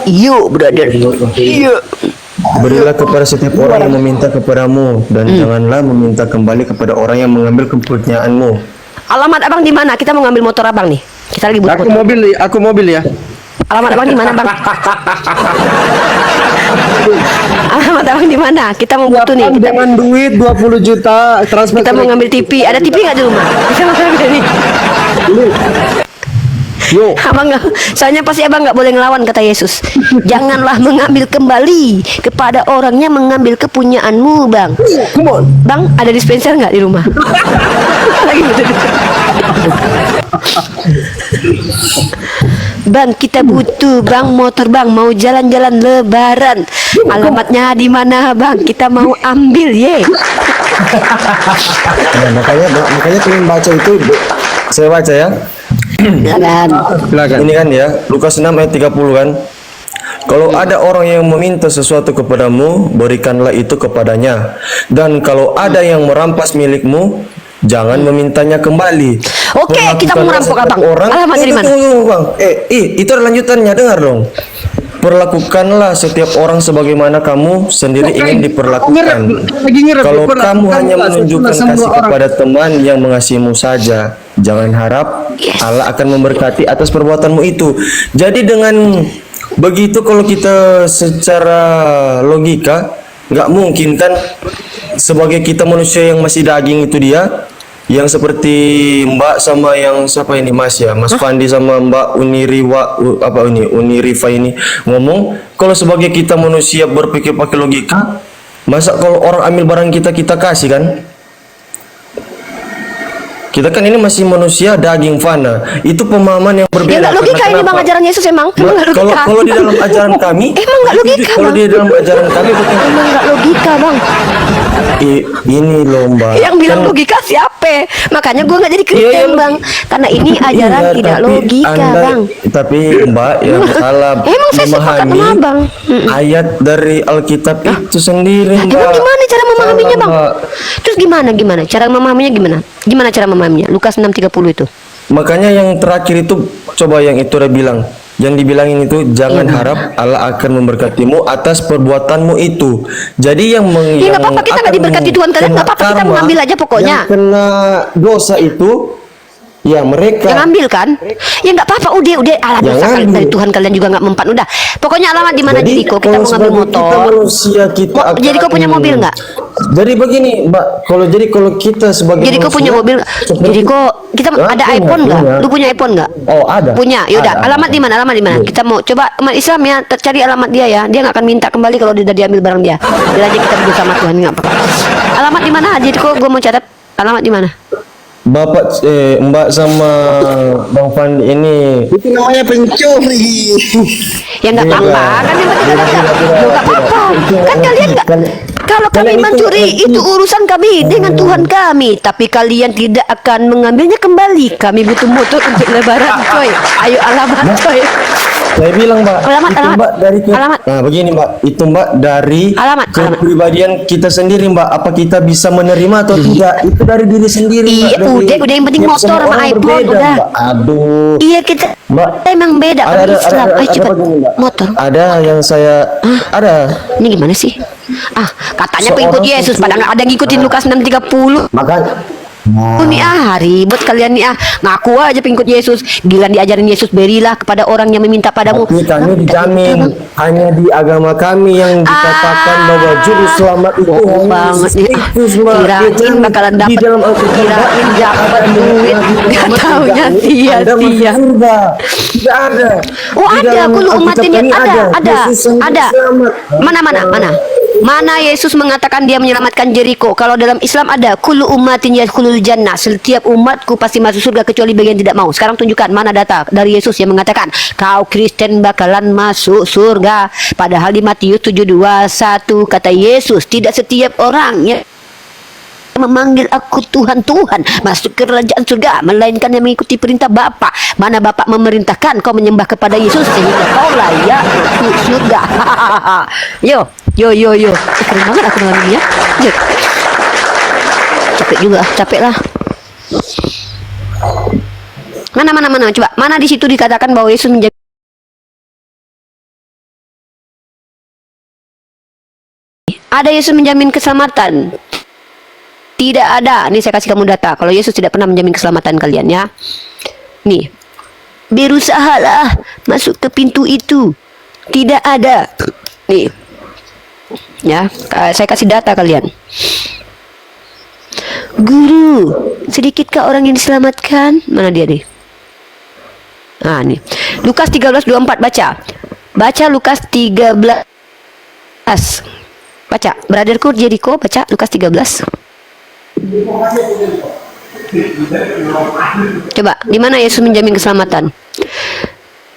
Yuk brother. Yuk. Berilah kepada setiap orang yang meminta kepadamu dan janganlah meminta kembali kepada orang yang mengambil kepunyaanmu. Alamat abang di mana? Kita mau ngambil motor abang nih. Kita lagi butuh Aku motor. mobil ya. Alamat abang di mana bang? Alamat abang di mana? Kita mau butuh nih. Kita, Dengan duit 20 juta transfer. kita mau ngambil TV. Ada TV nggak di rumah? Kita mau ngambil ini. Yo. Abang nggak, soalnya pasti abang nggak boleh ngelawan kata Yesus. Janganlah mengambil kembali kepada orangnya mengambil kepunyaanmu, bang. Come on. Bang, ada dispenser nggak di rumah? Lagi gitu. Bang, kita butuh bang motor bang, mau jalan-jalan lebaran. Alamatnya di mana bang? Kita mau ambil ye. Nah, makanya kalian baca itu, saya baca ya. Silakan. Silakan. Ini kan ya, Lukas 6 ayat 30 kan. Kalau ada orang yang meminta sesuatu kepadamu, berikanlah itu kepadanya. Dan kalau ada yang merampas milikmu, jangan memintanya kembali. Oke, kita mau merampok abang. Alamatnya di mana? Tunggu, Bang. Itu ada lanjutannya, dengar dong. Perlakukanlah setiap orang sebagaimana kamu sendiri ingin diperlakukan. Kalau kamu hanya menunjukkan kasih kepada teman yang mengasihimu saja, jangan harap Allah akan memberkati atas perbuatanmu itu. Jadi dengan begitu, kalau kita secara logika, nggak mungkin kan sebagai kita manusia yang masih daging itu dia, yang seperti Mbak sama yang siapa ini Mas ya, Mas Fandi sama Mbak Unirifa ini ngomong, kalau sebagai kita manusia berpikir pakai logika, masa kalau orang ambil barang kita, kita kasih kan? Kita kan ini masih manusia daging fana. Itu pemahaman yang berbeda. Ya nggak logika ini bang, ajaran Yesus emang. Emang nggak logika. Kalau di dalam ajaran kami, Emang nggak logika, kalau Bang. di dalam ajaran kami Emang nggak logika bang. ini lomba. Yang bilang logika siapa? Makanya gue nggak jadi Kristen bang. Karena ini ajaran tidak logika bang. Tapi Mbak yang salah Emang saya sepakat sama abang. ayat dari Alkitab itu sendiri, Mbak. Emang gimana cara memahaminya Salah, bang? Mbak. Terus gimana cara memahaminya gimana? Gimana cara memahaminya? Lukas 6:30 itu. Makanya yang terakhir itu, coba yang itu udah bilang, yang dibilangin itu, jangan harap Allah akan memberkatimu atas perbuatanmu itu. Jadi yang Ya nggak apa-apa, kita nggak diberkati Tuhan kalian, nggak apa-apa, kita mengambil aja pokoknya. Yang kena dosa itu ya mereka. Yang ambil kan? Ya nggak apa-apa, udah alat Yang dosa kalian ambil. dari Tuhan kalian juga nggak mempan, udah. Pokoknya alamat di mana Jadi, Jericho, kita kalau mau ngambil sebagai kita motor. manusia, kita akan- Jericho punya mobil nggak? Jadi begini, Mbak, kalau kita sebagai Jericho manusia, punya mobil nggak? seperti- Jericho, kita Hah? ada Punya, iPhone nggak? punya. Lu punya iPhone nggak? Oh, ada. Punya, yaudah. Ada. Alamat di mana? Alamat di mana? Kita mau coba umat Islam ya, cari alamat dia ya. Dia nggak akan minta kembali kalau dia udah diambil barang dia. Biar aja kita berdua sama Tuhan, nggak apa-apa. Alamat di mana? Jericho, gue mau catat. Alamat di mana? Bapak, Mbak sama Bang Fandi ini Itu namanya pencuri. Ya nggak apa-apa, kan yang penting ada. Loh, nggak apa-apa. Kan kalian nggak. Kalau kami kalian itu- mencuri itu urusan kami dengan Tuhan kami, tapi kalian tidak akan mengambilnya kembali. Kami butuh motor untuk lebaran, coy. Ayo alamat, coy. saya bilang, Mbak, Alamat, itu alamat. Mbak dari Alamat. Nah, begini, Mbak, itu Mbak dari Alamat, kepribadian kita sendiri, Mbak. Apa kita bisa menerima atau tidak? Itu dari diri sendiri, Mbak. Iya, Dari- udah yang penting tiap motor semua sama orang iPhone, berbeda, udah. Mbak. Aduh. Iya kita Mbak, emang beda ada kami Islam. Ayo cepat begini, Mbak. motor. Ada yang saya ada. Ini gimana sih? Katanya Seorang pengikut Yesus, pencuri. pada nggak ada ngikutin Lukas 6:30. Maka Nih ribet kalian nih ngaku aja pengikut Yesus, gila diajarin Yesus, berilah kepada orang yang meminta padamu. tapi kami dijamin hanya di agama kami yang dikatakan bahwa juru selamat itu Bohong hanya banget nih. Yesus Kristus, Mbak. Kirain Itu bakalan di dapat, dalam Alkitab, kirain Mbak. dapat Anda duit, nggak Muhammad taunya tidak. Anda masuk sia-sia. surga. Tidak ada. Oh Di ada, dalam kulu Alkitab umatin kami ada. Yesus yang Ada. selamat. Mana Yesus mengatakan dia menyelamatkan Jericho? Kalau dalam Islam ada kulu umatin yadkhulul jannah. Setiap umatku pasti masuk surga kecuali bagian tidak mau. Sekarang tunjukkan mana data dari Yesus yang mengatakan kau Kristen bakalan masuk surga. Padahal di Matius 7:21 kata Yesus, tidak setiap orang yang memanggil aku Tuhan masuk ke kerajaan surga, melainkan yang mengikuti perintah Bapa. Mana Bapa memerintahkan kau menyembah kepada Yesus sehingga kau layak masuk surga. Yo. Keren banget aku dengan dia. Yo. Capek juga, capek lah. Mana coba. Mana di situ dikatakan bahwa Yesus menjaga. Ada Yesus menjamin keselamatan? Tidak ada. Ini saya kasih kamu data. Kalau Yesus tidak pernah menjamin keselamatan kalian ya. Nih. Berusahalah masuk ke pintu itu. Tidak ada. Nih. Ya, saya kasih data kalian. Guru, sedikitkah orang yang diselamatkan? Mana dia nih? Nah, nih. Lukas 13:24 baca. Baca Lukas 13. Baca. Brotherku Jericho baca Lukas 13. Coba, di mana Yesus menjamin keselamatan?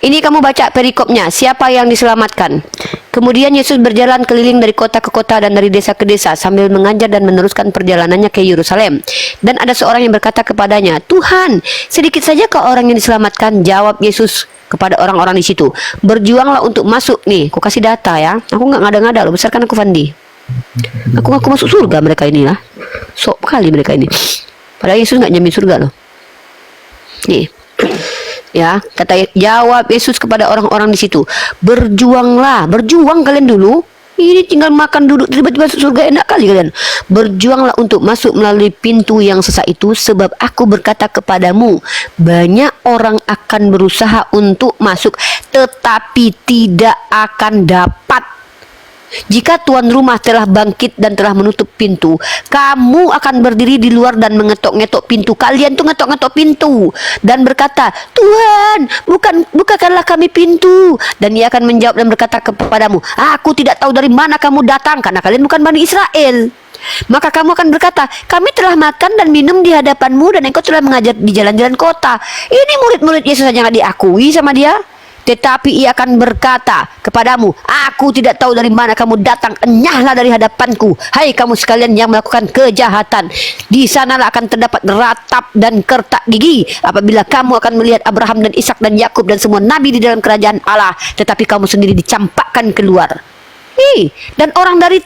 Ini kamu baca perikopnya, siapa yang diselamatkan? Kemudian Yesus berjalan keliling dari kota ke kota dan dari desa ke desa sambil mengajar dan meneruskan perjalanannya ke Yerusalem. Dan ada seorang yang berkata kepadanya, "Tuhan, sedikit saja kau orang yang diselamatkan?" Jawab Yesus kepada orang-orang di situ, "Berjuanglah untuk masuk." Nih, aku kasih data ya. Aku nggak ngada-ngada loh, besarkan aku Fandi. Aku ngaku masuk surga mereka ini lah. Sok kali mereka ini. Padahal Yesus nggak jamin surga loh. Nih. Ya, jawab Yesus kepada orang-orang di situ, "Berjuanglah, berjuang kalian dulu. Ini tinggal makan duduk tiba-tiba masuk surga, enak kali kalian. Berjuanglah untuk masuk melalui pintu yang sesak itu, sebab aku berkata kepadamu, banyak orang akan berusaha untuk masuk, tetapi tidak akan dapat. Jika tuan rumah telah bangkit dan telah menutup pintu, kamu akan berdiri di luar dan mengetok-ngetok pintu." Kalian tuh ngetok-ngetok pintu dan berkata, "Tuhan, bukakanlah kami pintu." Dan ia akan menjawab dan berkata kepadamu, "Aku tidak tahu dari mana kamu datang, karena kalian bukan Bani Israel." Maka kamu akan berkata, "Kami telah makan dan minum di hadapanmu dan engkau telah mengajar di jalan-jalan kota." Ini murid-murid Yesus saja nggak diakui sama dia. Tetapi ia akan berkata kepadamu, "Aku tidak tahu dari mana kamu datang, enyahlah dari hadapanku, hai kamu sekalian yang melakukan kejahatan." Di sanalah akan terdapat ratap dan kertak gigi apabila kamu akan melihat Abraham dan Ishak dan Yakub dan semua nabi di dalam kerajaan Allah, tetapi kamu sendiri dicampakkan keluar. Dan orang dari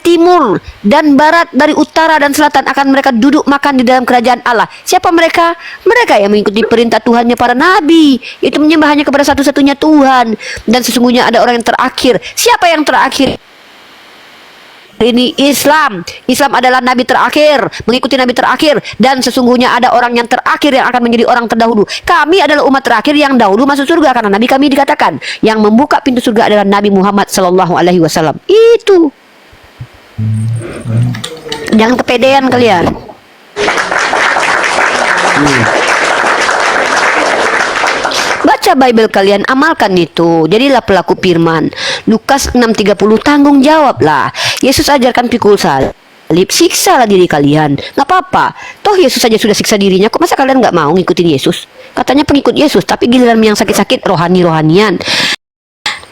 timur dan barat, dari utara dan selatan akan mereka duduk makan di dalam kerajaan Allah. Siapa mereka? Mereka yang mengikuti perintah Tuhannya para nabi, itu menyembah hanya kepada satu-satunya Tuhan. Dan sesungguhnya ada orang yang terakhir. Siapa yang terakhir? Ini Islam. Islam adalah nabi terakhir, mengikuti nabi terakhir, dan sesungguhnya ada orang yang terakhir yang akan menjadi orang terdahulu. Kami adalah umat terakhir yang dahulu masuk surga karena nabi kami dikatakan yang membuka pintu surga adalah Nabi Muhammad sallallahu alaihi wasallam. Itu. Jangan kepedean kalian. Baca Bible kalian, amalkan itu. Jadilah pelaku firman. Lukas 6:30, tanggung jawablah. Yesus ajarkan pikul salib, siksalah diri kalian. Nggak apa-apa. Toh Yesus saja sudah siksa dirinya. Kok masa kalian nggak mau ngikutin Yesus? Katanya pengikut Yesus, tapi giliran yang sakit-sakit rohani-rohanian.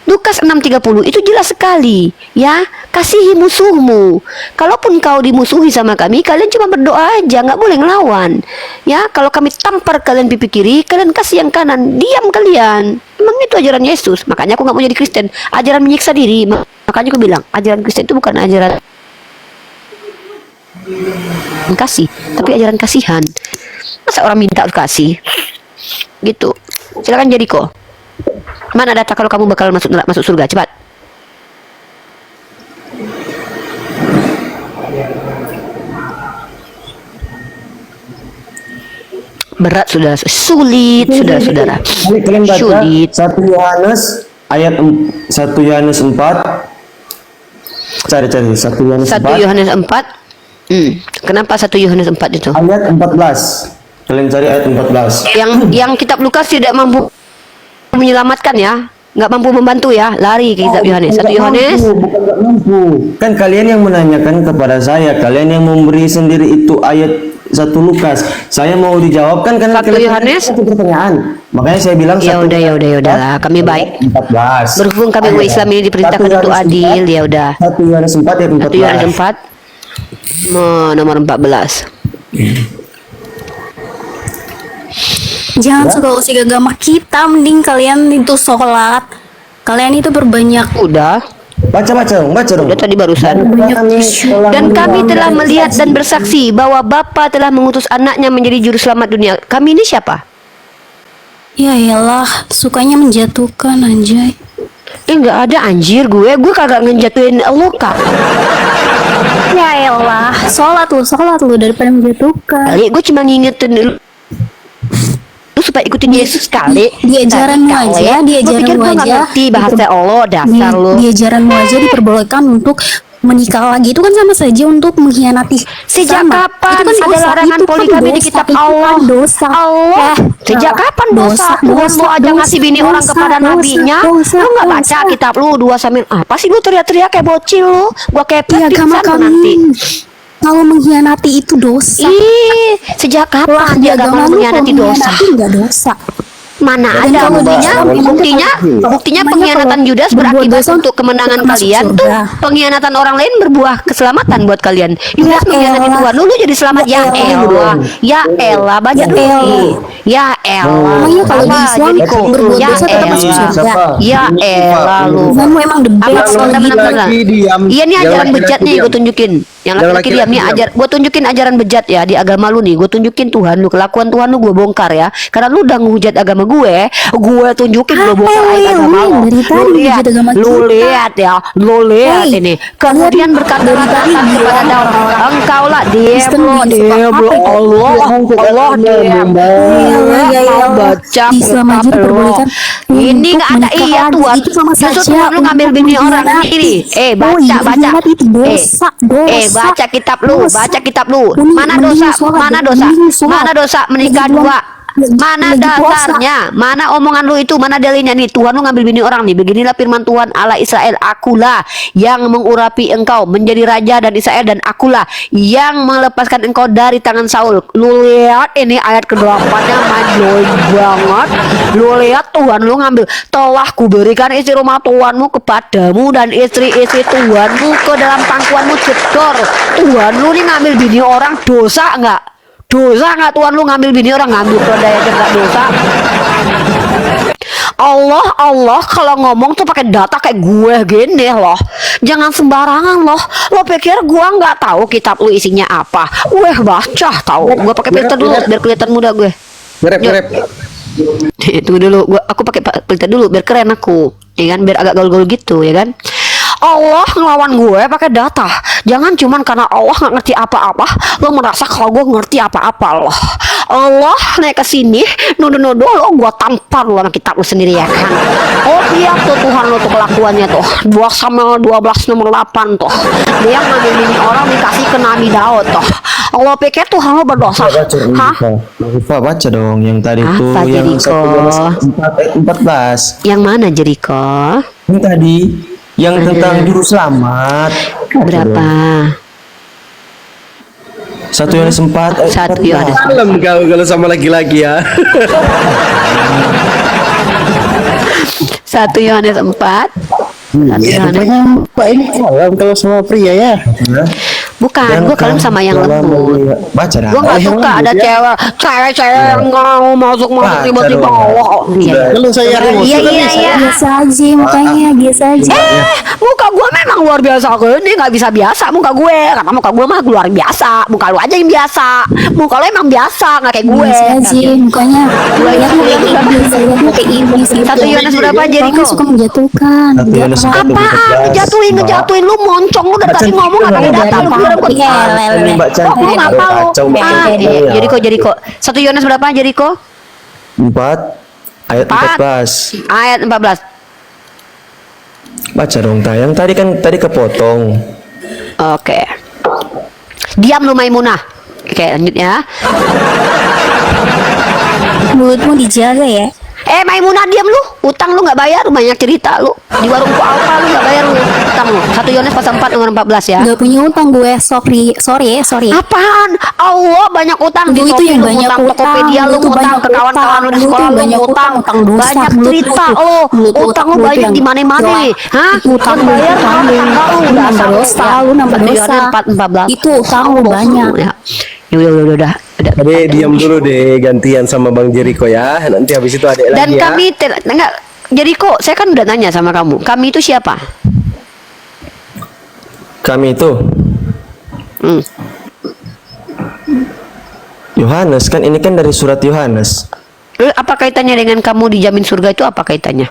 Lukas 6:30 itu jelas sekali, ya. Kasihi musuhmu. Kalaupun kau dimusuhi sama kami, kalian cuma berdoa aja, nggak boleh ngelawan. Ya, kalau kami tampar kalian pipi kiri, kalian kasih yang kanan, diam kalian. Memang itu ajaran Yesus. Makanya aku nggak mau jadi Kristen. Ajaran menyiksa diri. Makanya aku bilang, ajaran Kristen itu bukan ajaran kasih, tapi ajaran kasihan. Masa orang minta harus kasih? Gitu. Silakan Jericho. Mana data kalau kamu bakal masuk surga? Cepat. Berat saudara, sulit saudara-saudara. Kalian baca Sulit. 1 Yohanes ayat 1 Yohanes 4. Cari 1 Yohanes 1 4. Yohanes 4. Kenapa 1 Yohanes 4 itu? Ayat 14. Kalian cari ayat 14. Yang kitab Lukas tidak mampu menyelamatkan ya, nggak mampu membantu ya, lari ke kitab Yohanes. 1 Yohanes. Bukan nggak mampu. Kan kalian yang menanyakan kepada saya, kalian yang memberi sendiri itu ayat 1 Lukas. Saya mau dijawabkan karena 1 Yohanes. itu pertanyaan. Makanya saya bilang Ya udah lah, kami baik. 14. Berhubung kami umat Islam ini diperintahkan untuk adil, ya udah. 1 Yohanes 4 ayat 14. 1 Yohanes 4 nomor 14. Jangan suka usik agama kita, mending kalian itu sholat. Kalian itu berbanyak. Udah Baca dong. Udah tadi barusan. Dan kami telah melihat dan bersaksi bahwa Bapa telah mengutus anaknya menjadi juru selamat dunia. Kami ini siapa? Ya elah, sukanya menjatuhkan anjay. Nggak ada anjir, gue kagak ngejatuhin Allah kak. Ya elah, sholat lu daripada menjatuhkan. Kali gue cuma ngingetin lu supaya ikutin Yesus kali. Di ajaranmu aja, di ajaranmu aja. Ngerti bahasa Allah dasar lu. Di ajaranmu aja diperbolehkan untuk menikah lagi itu kan sama saja untuk mengkhianati Sejak sesama. kapan Itu kan ada dosa, larangan itu kan poligami di dosa, kitab itu kan Allah? dosa. Allah. Sejak salah. kapan dosa? Tuhan lu aja ngasih bini orang kepada nabinya. Lu nggak baca kitab lu 2 Samuel. Apa sih lu teriak-teriak kayak bocil lu? Gua Di kepet agama pingsan lu nanti. kami, kalau mengkhianati itu dosa. Ih, sejak Lah, kapan di dia agama agama lu mengkhianati kalau dosa? mengkhianati nggak dosa. Mana Dan ada kalau buktinya? Islam, Buktinya, kalau- buktinya namanya pengkhianatan kalau Judas berbuat berakibat dosa untuk kemenangan masuk kalian tuh. surga. Pengkhianatan orang lain berbuah keselamatan buat kalian. Judas mengkhianati elah. Tuhan, lu jadi selamat. Ya Ya elah. elah, ya elah, baca Ya dulu. elah. Ya elah. Namanya kalau di Apa Islam jadi kok? berbuat Ya dosa tetap masuk elah. surga. Ya elah lu. Tuhanmu emang the Apa best. bentar, bentar, bentar. laki-laki diam. Iya nih Yang ajaran laki-laki bejat nih diam. gue tunjukin. Yang Yang laki-laki laki-laki diam nih diam. gue tunjukin ajaran bejat ya di agama lu nih. Gue tunjukin Tuhan lu, kelakuan Tuhan lu gue bongkar ya. Karena lu udah ngehujat agama gue tunjukin gue bongkar Apa, ayat agama Will? lu. Dari tadi Lu lihat, ngehujat agama lu kita. lihat ya, lu lihat Hey, ini. Kemudian berkata dari tadi kepada bilang Daud, orang-orang engkau lah Kristen diam yang suka Allah, apa? Allah diam. Ya, Baca di Islam aja kitab diperbolehkan Allah. Ini untuk nggak ada menikah iya lagi. Tuhan. Itu sama Justru saja Tuhan lu ngambil untuk bini orang mengkhianati. ini. Oh iya, Baca. mengkhianati itu dosa, dosa. Baca kitab lu, Dosa. baca kitab lu. Mending- Mana mending dosa? sholat, Mana dosa? mending sholat. Mana dosa menikah Lagi dua? puasa. Mana Lagi puasa. dasarnya? Mana omongan lu itu? Mana dalilnya nih? Tuhan lu ngambil bini orang nih. Beginilah firman Tuhan Allah Israel, akulah yang mengurapi engkau menjadi raja dan Israel, dan akulah yang melepaskan engkau dari tangan Saul. Lu lihat ini ayat ke-8-nya mind-blowing banget. Lu lihat Tuhan lu ngambil, telah kuberikan istri rumah Tuhanmu kepadamu dan istri-istri Tuhanmu ke dalam pangkuanmu jedor. Tuhan lu nih ngambil bini orang, dosa nggak? Dosa nggak Tuhan lu ngambil bini orang? Ngambil keledai aja nggak dosa. Allah kalau ngomong tuh pakai data kayak gue gini loh. Jangan sembarangan loh. Lo pikir gue nggak tahu kitab lu isinya apa? Gue baca tahu. Gue pakai filter dulu biar kelihatan muda gue. Rep. Itu dulu aku pakai filter dulu biar keren aku. Ya kan, biar agak gaul-gaul gitu ya kan. Allah ngelawan gue pakai data. Jangan cuman karena Allah nggak ngerti apa-apa lo merasa kalau gue ngerti apa-apa loh. Allah naik ke sini nuduh-nuduh lo, gue tampar lo sama kitab lo sendiri ya kan. Oh lihat tuh Tuhan lo tuh kelakuannya tuh 2 Samuel 12 nomor 8 tuh. Dia ngambil bini orang dikasih ke Nabi Daud tuh. Allah pikir Tuhan lo berdosa. Hah? Lupa baca dong yang tadi Apa, tuh yang Jericho? 14. Yang mana Jericho? Yang tadi yang tentang juru selamat. Berapa? 1 Yohanes 4 ayat 1 Yohanes. Malam kau kalau sama laki-laki ya. 1 Yohanes 4. 1 Yohanes. Pak ini malam kalau sama pria ya. Bukan, gue kalem sama yang lembut. Baca dah. Gue gak suka ada cewek yang mau masuk tiba-tiba. Kalau saya Iya. Biasa aja, mukanya biasa aja. Muka gue memang luar biasa. Ini nggak bisa biasa muka gue. Karena muka gue mah luar biasa. Muka lu aja yang biasa. Muka lu emang biasa, nggak kayak gue. Biasa aja, mukanya. Lihat biasa kayak ini sih. 1 Yohanes berapa Jericho? Suka menjatuhkan. 1 Yohanes 1 Apaan? Ngejatuhin lu moncong lu dari tadi ngomong nggak pakai data lu gue baca lu ngapa lu? kacau Jericho 1 Yohanes berapa Jericho? 4 ayat 14. Ayat 14. Baca dong tayang tadi kan kepotong. Oke. Diam lu Maimunah. Oke, lanjut ya. Mulutmu dijaga ya. Maimunah diam lu. Utang lu nggak bayar, banyak cerita lu. Di warung Alfa lu nggak bayar lu. Utang lu. 1 Yohanes pasal 4 nomor 14 ya. Gak punya utang gue, sorry. Apaan? Allah banyak utang di Lu itu Shopee, yang lu banyak ngutang, utang, Tokopedia lu lu tuh ngutang, banyak ke kawan-kawan lu di utang, lu sekolah tuh lu banyak ngutang, utang dosa, banyak mulut lu cerita tuh, lo, mulut lu utang lu tuh banyak yang di mana-mana. Hah? itu utang lu bayar utang lu nambah dosa, lu nambah dosa. 14. Itu utang lu banyak. Ya udah. Tapi diam dulu deh, gantian sama Bang Jericho ya. Nanti habis itu adek Dan lagi ya. kami enggak. Jadi kok saya kan udah nanya sama kamu. Kami itu siapa? Kami itu Yohanes kan ini kan dari surat Yohanes. Apa kaitannya dengan kamu dijamin surga itu apa kaitannya?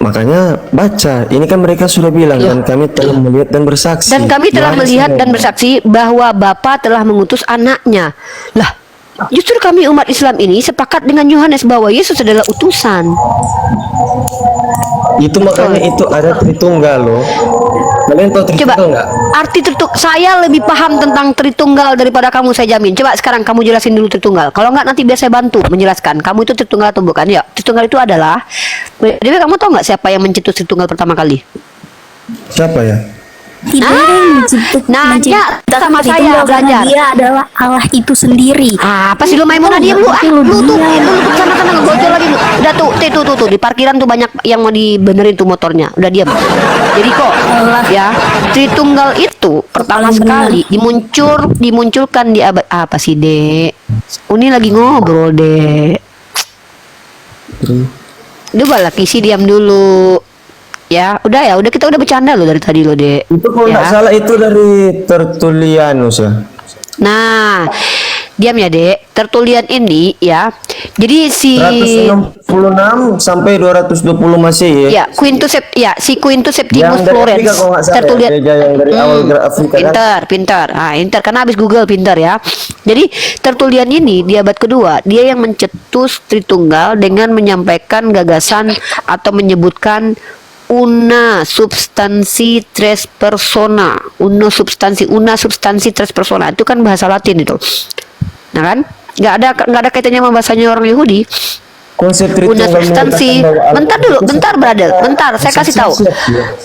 Makanya baca, ini kan mereka sudah bilang dan kami telah melihat dan bersaksi. Dan kami telah Yohanes melihat dan ngomong. bersaksi bahwa Bapa telah mengutus anaknya. Lah, justru kami umat Islam ini sepakat dengan Yohanes bahwa Yesus adalah utusan. Itu makanya itu ada Tritunggal loh. Kalian tahu Coba Tritunggal nggak? arti Tritunggal. Saya lebih paham tentang Tritunggal daripada kamu, saya jamin. Coba sekarang kamu jelasin dulu Tritunggal. Kalau nggak nanti biar saya bantu menjelaskan. Kamu itu Tritunggal atau bukan? Ya, Tritunggal itu adalah. Dewi, kamu tahu nggak siapa yang mencetus Tritunggal pertama kali? Siapa ya? Tidak ada yang nanya sama saya, Tritunggal karena belajar. dia adalah Allah itu sendiri. Apa sih lu Maimunah, diam lu. Lu tuh sana ngegojol lagi lu. Udah tuh di parkiran tuh banyak yang mau dibenerin tuh motornya. Udah diam. Jadi kok ya, Tritunggal itu pertama sekali dimunculkan di abad apa sih, Dek? Uni lagi ngobrol, Dek. Coba lagi sih diam dulu. Ya, udah kita udah bercanda loh dari tadi lo, Dek. Itu kalau nggak Ya. salah itu dari Tertullianus ya. Nah, diam ya, Dek. Tertullian ini ya. Jadi si 166 sampai 220 Masehi ya. si Quintus Septimus Yang dari Florens. Afrika kalau nggak salah ya, Tertullian. gereja yang dari awal Afrika kan. Pintar. Pintar karena habis Google pintar ya. Jadi Tertullian ini di abad kedua dia yang mencetus Tritunggal dengan menyampaikan gagasan atau menyebutkan una substansi tres persona. Una substansi tres persona. Itu kan bahasa Latin itu. Nah kan? Nggak ada kaitannya sama bahasanya orang Yahudi. Konsep Una Tritunggal substansi. menyatakan bahwa Bentar brother. Bentar, saya kasih tahu.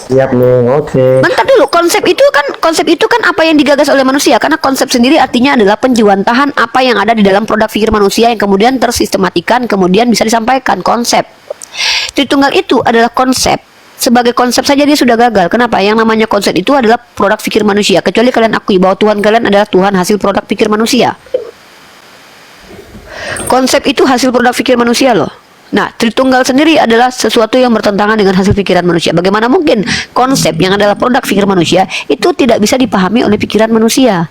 Siap nih, oke. Bentar dulu, konsep itu kan apa yang digagas oleh manusia, karena konsep sendiri artinya adalah penjuantahan apa yang ada di dalam produk pikir manusia yang kemudian tersistematikan, kemudian bisa disampaikan konsep. Tritunggal itu adalah konsep. Sebagai konsep saja dia sudah gagal. Kenapa? Yang namanya konsep itu adalah produk pikir manusia. Kecuali kalian akui bahwa Tuhan kalian adalah Tuhan hasil produk pikir manusia. Konsep itu hasil produk pikir manusia loh. Nah, Tritunggal sendiri adalah sesuatu yang bertentangan dengan hasil pikiran manusia. Bagaimana mungkin konsep yang adalah produk pikir manusia itu tidak bisa dipahami oleh pikiran manusia?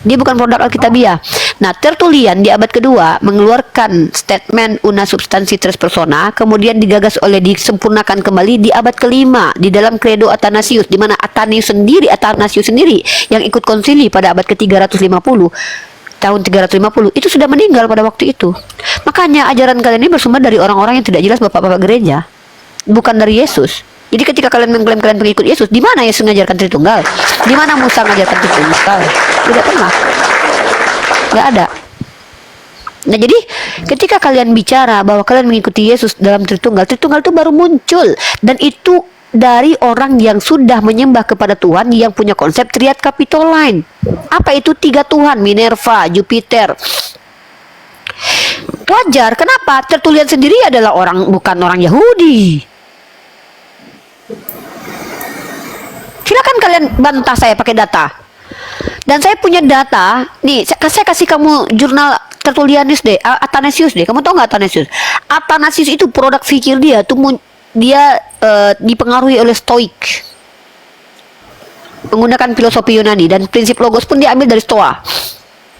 Dia bukan produk Alkitabiah. Nah, Tertullian di abad kedua mengeluarkan statement una substansi tres persona, kemudian digagas oleh disempurnakan kembali di abad kelima di dalam Credo Athanasius, di mana Athanasius sendiri yang ikut konsili pada abad ke-350 tahun 350 itu sudah meninggal pada waktu itu. Makanya ajaran kalian ini bersumber dari orang-orang yang tidak jelas bapak-bapak gereja, bukan dari Yesus. Jadi ketika kalian mengklaim kalian pengikut Yesus, di mana Yesus mengajarkan Tritunggal? Di mana Musa mengajarkan Tritunggal? Tidak pernah. Nggak ada. Nah, jadi ketika kalian bicara bahwa kalian mengikuti Yesus dalam Tritunggal itu baru muncul, dan itu dari orang yang sudah menyembah kepada Tuhan yang punya konsep triad Capitoline. Apa itu 3 Tuhan? Minerva, Jupiter. Wajar. Kenapa? Tertullian sendiri adalah bukan orang Yahudi. Silakan kalian bantah saya pakai data. Dan saya punya data. Nih, saya kasih kamu jurnal Tertullianus deh, Athanasius deh. Kamu tahu nggak Athanasius? Athanasius itu produk fikir dia dipengaruhi oleh Stoik, menggunakan filosofi Yunani, dan prinsip logos pun diambil dari Stoa.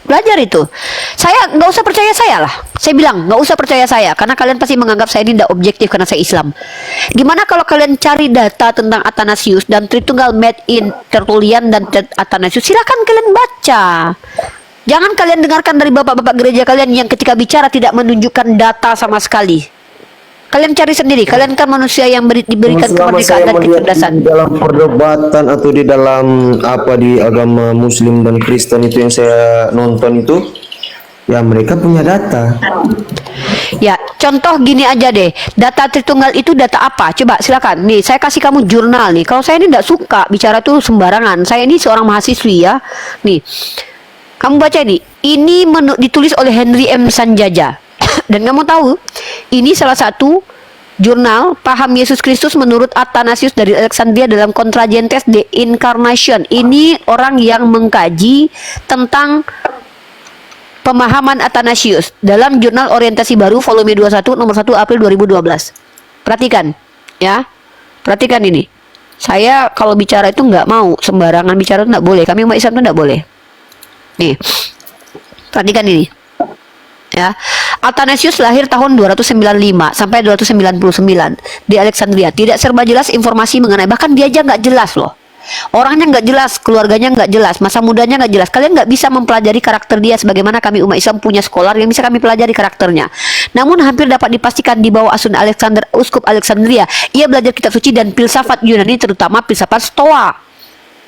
Belajar itu. Saya nggak usah percaya saya lah. Saya bilang nggak usah percaya saya, karena kalian pasti menganggap saya ini tidak objektif karena saya Islam. Gimana kalau kalian cari data tentang Athanasius dan Tritunggal made in Tertullian dan Athanasius? Silakan kalian baca. Jangan kalian dengarkan dari bapak-bapak gereja kalian yang ketika bicara tidak menunjukkan data sama sekali. Kalian cari sendiri. Kalian kan manusia yang diberikan kemerdekaan dan kecerdasan. Di dalam perdebatan atau di dalam apa di agama Muslim dan Kristen itu yang saya nonton itu, ya mereka punya data. Ya, contoh gini aja deh. Data Tritunggal itu data apa? Coba silakan. Nih, saya kasih kamu jurnal nih. Kalau saya ini tidak suka bicara tuh sembarangan. Saya ini seorang mahasiswi ya. Nih, kamu baca ini. Ini ditulis oleh Henry M. Sanjaja. Dan kamu tahu, ini salah satu jurnal paham Yesus Kristus menurut Athanasius dari Alexandria dalam Contragentes de Incarnation. Ini orang yang mengkaji tentang pemahaman Athanasius dalam jurnal Orientasi Baru volume 21 nomor 1 April 2012. Perhatikan ya. Perhatikan ini. Saya kalau bicara itu nggak mau sembarangan bicara, itu nggak boleh. Kami umat Islam itu nggak boleh. Nih. Perhatikan ini. Ya, Athanasius lahir tahun 295 sampai 299 di Alexandria. Tidak serba jelas informasi mengenai, bahkan dia aja nggak jelas loh. Orangnya nggak jelas, keluarganya nggak jelas, masa mudanya nggak jelas. Kalian nggak bisa mempelajari karakter dia sebagaimana kami umat Islam punya scholar yang bisa kami pelajari karakternya. Namun hampir dapat dipastikan di bawah asuhan Alexander, Uskup Alexandria, ia belajar kitab suci dan filsafat Yunani, terutama filsafat Stoa.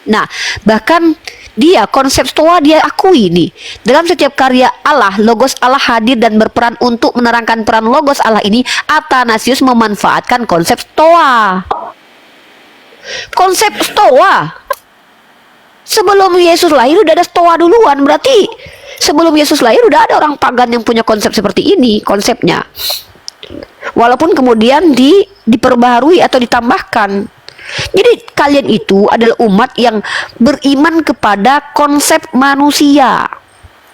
Nah, bahkan dia konsep Stoa dia akui nih. Dalam setiap karya Allah, logos Allah hadir dan berperan untuk menerangkan peran logos Allah ini. Athanasius memanfaatkan konsep Stoa. Konsep Stoa. Sebelum Yesus lahir udah ada Stoa duluan, berarti sebelum Yesus lahir udah ada orang pagan yang punya konsep seperti ini, konsepnya. Walaupun kemudian diperbaharui atau ditambahkan. Jadi kalian itu adalah umat yang beriman kepada konsep manusia,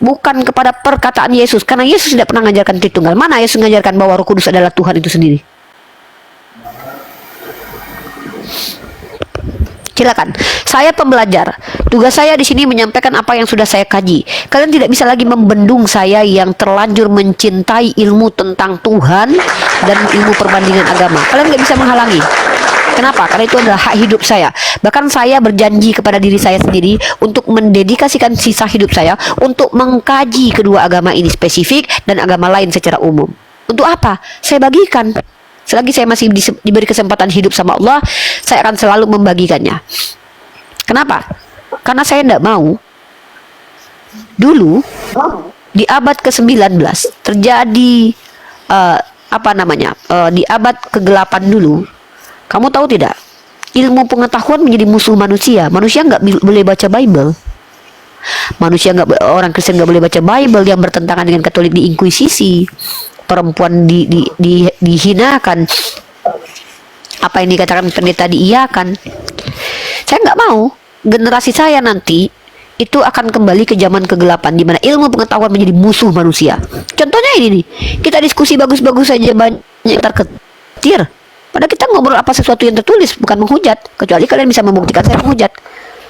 bukan kepada perkataan Yesus. Karena Yesus tidak pernah mengajarkan Tritunggal. Mana Yesus mengajarkan bahwa Roh Kudus adalah Tuhan itu sendiri? Silakan. Saya pembelajar. Tugas saya di sini menyampaikan apa yang sudah saya kaji. Kalian tidak bisa lagi membendung saya yang terlanjur mencintai ilmu tentang Tuhan dan ilmu perbandingan agama. Kalian nggak bisa menghalangi. Kenapa? Karena itu adalah hak hidup saya. Bahkan saya berjanji kepada diri saya sendiri untuk mendedikasikan sisa hidup saya untuk mengkaji kedua agama ini spesifik dan agama lain secara umum. Untuk apa? Saya bagikan. Selagi saya masih diberi kesempatan hidup sama Allah, saya akan selalu membagikannya. Di Karena saya tidak mau. Dulu di abad ke-19 terjadi di abad kegelapan dulu. Kamu tahu tidak? Ilmu pengetahuan menjadi musuh manusia. Manusia nggak boleh baca Bible. Orang Kristen nggak boleh baca Bible yang bertentangan dengan Katolik, diinkuisisi. Perempuan dihinakan. Apa yang dikatakan pendeta diiyakan. Saya nggak mau generasi saya nanti itu akan kembali ke zaman kegelapan di mana ilmu pengetahuan menjadi musuh manusia. Contohnya ini nih, kita diskusi bagus-bagus saja banyak terketir. Padahal kita ngobrol apa sesuatu yang tertulis, bukan menghujat. Kecuali kalian bisa membuktikan saya menghujat.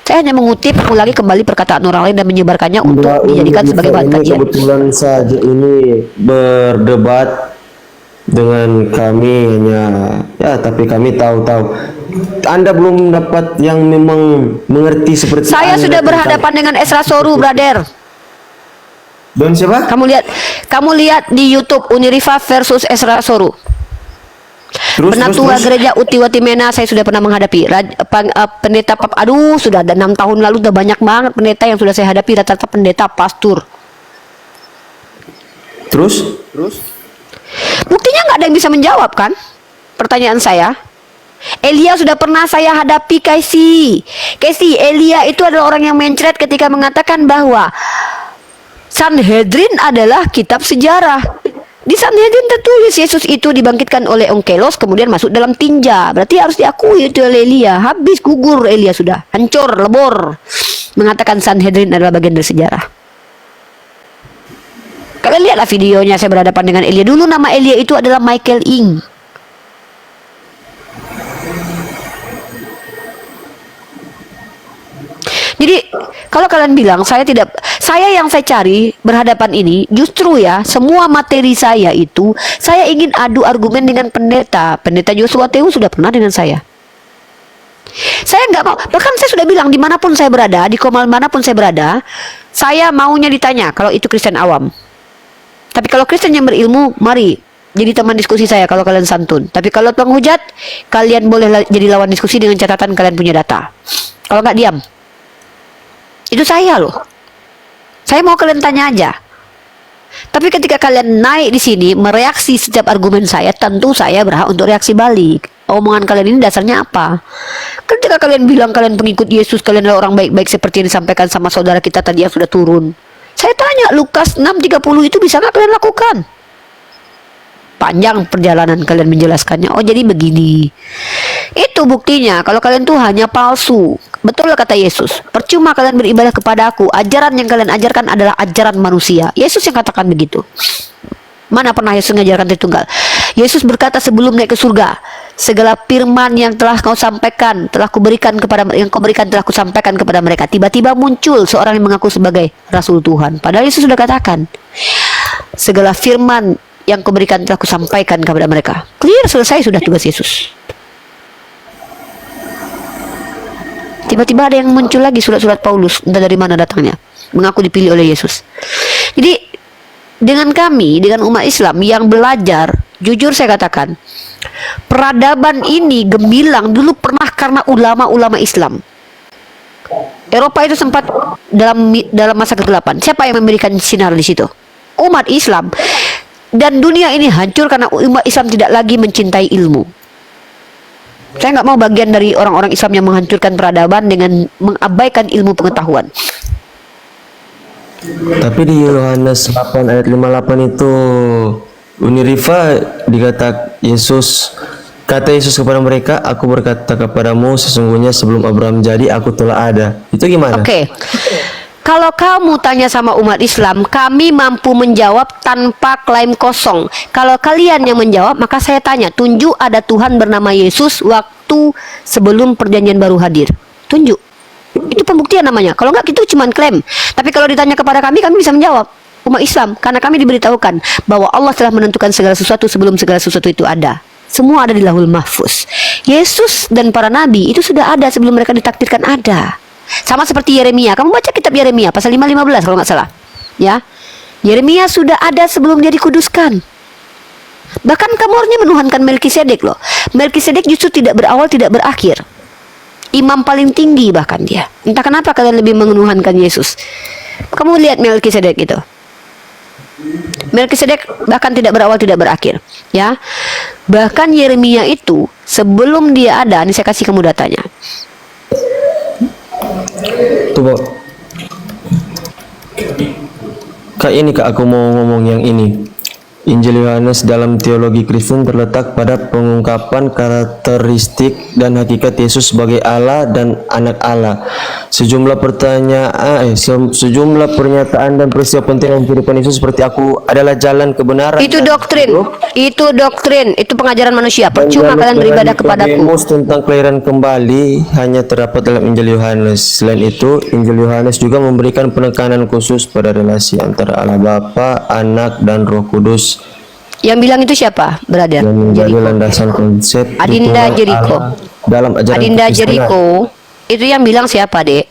Saya hanya mengutip ulangi kembali perkataan orang lain dan menyebarkannya untuk dijadikan sebagai bahan kajian. Kebetulan saja ini berdebat dengan kami hanya tapi kami tahu Anda belum dapat yang memang mengerti seperti saya Anda sudah berhadapan dengan Esra Soru, brother. Dan siapa? Kamu lihat di YouTube Uniriva versus Esra Soru. Penatua Gereja Utiwati Mena saya sudah pernah menghadapi. Pendeta sudah ada 6 tahun lalu, udah banyak banget pendeta yang sudah saya hadapi, rata-rata pendeta pastor. Terus? Buktinya nggak ada yang bisa menjawab kan pertanyaan saya. Elia sudah pernah saya hadapi, Casey. Elia itu adalah orang yang mencret ketika mengatakan bahwa Sanhedrin adalah kitab sejarah. Di Sanhedrin tertulis Yesus itu dibangkitkan oleh Onkelos kemudian masuk dalam tinja. Berarti harus diakui itu oleh Elia. Habis gugur Elia, sudah hancur lebur. Mengatakan Sanhedrin adalah bagian dari sejarah. Kalian lihatlah videonya saya berhadapan dengan Elia. Dulu nama Elia itu adalah Michael Ing. Jadi kalau kalian bilang saya yang saya cari berhadapan ini justru ya semua materi saya itu saya ingin adu argumen dengan pendeta Joshua Teu sudah pernah dengan saya. Saya nggak mau, bahkan saya sudah bilang dimanapun saya berada, di komal manapun saya berada, saya maunya ditanya kalau itu Kristen awam. Tapi kalau Kristen yang berilmu, mari jadi teman diskusi saya kalau kalian santun. Tapi kalau penghujat, kalian boleh jadi lawan diskusi dengan catatan kalian punya data. Kalau nggak diam. Itu saya loh. Saya mau kalian tanya aja. Tapi ketika kalian naik di sini mereaksi setiap argumen saya, tentu saya berhak untuk reaksi balik. Omongan kalian ini dasarnya apa? Ketika kalian bilang kalian pengikut Yesus, kalian adalah orang baik-baik seperti yang disampaikan sama saudara kita tadi yang sudah turun. Saya tanya, Lukas 6:30 itu bisa nggak kalian lakukan? Panjang perjalanan kalian menjelaskannya. Oh, jadi begini. Itu buktinya kalau kalian tuh hanya palsu. Betul kata Yesus. Percuma kalian beribadah kepada aku. Ajaran yang kalian ajarkan adalah ajaran manusia. Yesus yang katakan begitu. Mana pernah Yesus mengajarkan Tritunggal? Yesus berkata sebelum naik ke surga, segala firman yang telah kau sampaikan, telah kuberikan kepada yang kau berikan telah kusampaikan kepada mereka. Tiba-tiba muncul seorang yang mengaku sebagai Rasul Tuhan. Padahal Yesus sudah katakan, segala firman yang kuberikan telah kusampaikan kepada mereka. Clear, selesai sudah tugas Yesus. Tiba-tiba ada yang muncul lagi surat-surat Paulus, entah dari mana datangnya, mengaku dipilih oleh Yesus. Jadi dengan kami, dengan umat Islam yang belajar, jujur saya katakan, peradaban ini gemilang dulu pernah karena ulama-ulama Islam. Eropa itu sempat dalam masa kegelapan. Siapa yang memberikan sinar di situ? Umat Islam. Dan dunia ini hancur karena umat Islam tidak lagi mencintai ilmu. Saya nggak mau bagian dari orang-orang Islam yang menghancurkan peradaban dengan mengabaikan ilmu pengetahuan. Tapi di Yohanes 8 ayat 58 itu Unirifa dikata Yesus, kata Yesus kepada mereka, aku berkata kepadamu sesungguhnya sebelum Abraham jadi aku telah ada. Itu gimana? Oke. Kalau kamu tanya sama umat Islam, kami mampu menjawab tanpa klaim kosong. Kalau kalian yang menjawab, maka saya tanya, tunjuk ada Tuhan bernama Yesus waktu sebelum perjanjian baru hadir. Tunjuk. Itu pembuktian namanya. Kalau enggak, itu cuma klaim. Tapi kalau ditanya kepada kami bisa menjawab. Umat Islam, karena kami diberitahukan bahwa Allah telah menentukan segala sesuatu sebelum segala sesuatu itu ada. Semua ada di Lahul Mahfuz. Yesus dan para nabi itu sudah ada sebelum mereka ditakdirkan ada. Sama seperti Yeremia. Kamu baca kitab Yeremia pasal 5:15 kalau nggak salah. Ya. Yeremia sudah ada sebelum dia dikuduskan. Bahkan kamu harusnya menuhankan Melkisedek loh. Melkisedek justru tidak berawal, tidak berakhir. Imam paling tinggi bahkan dia. Entah kenapa kalian lebih menuhankan Yesus. Kamu lihat Melkisedek itu. Melkisedek bahkan tidak berawal, tidak berakhir, ya. Bahkan Yeremia itu sebelum dia ada, ini saya kasih kamu datanya. Tuh, Kak, ini Kak, aku mau ngomong yang ini. Injil Yohanes dalam teologi Kristen terletak pada pengungkapan karakteristik dan hakikat Yesus sebagai Allah dan anak Allah. Sejumlah pernyataan dan peristiwa penting dalam kehidupan Yesus seperti aku adalah jalan kebenaran. Itu doktrin, itu pengajaran manusia. Percuma kalian beribadah kepadaku. Tentang kelahiran kembali hanya terdapat dalam Injil Yohanes. Selain itu, Injil Yohanes juga memberikan penekanan khusus pada relasi antara Allah Bapa, Anak, dan Roh Kudus. Yang bilang itu siapa, brother? Yang menjadi landasan konsep Adinda Jericho. Dalam ajaran Adinda Kristen. Jericho itu yang bilang siapa, Dek?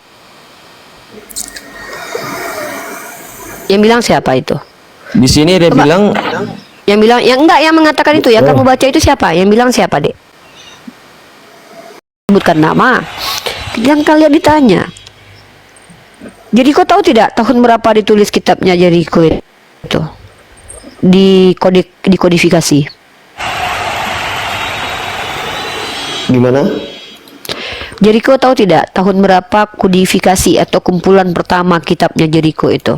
Yang bilang siapa itu? Di sini dia bilang, yang mengatakan itu yang kamu baca itu siapa? Yang bilang siapa, Dek? Sebutkan nama. Yang kalian ditanya. Jericho tahu tidak tahun berapa ditulis kitabnya Jericho itu? Dikodifikasi. gimana? Jericho tahu tidak tahun berapa kodifikasi atau kumpulan pertama kitabnya Jericho itu?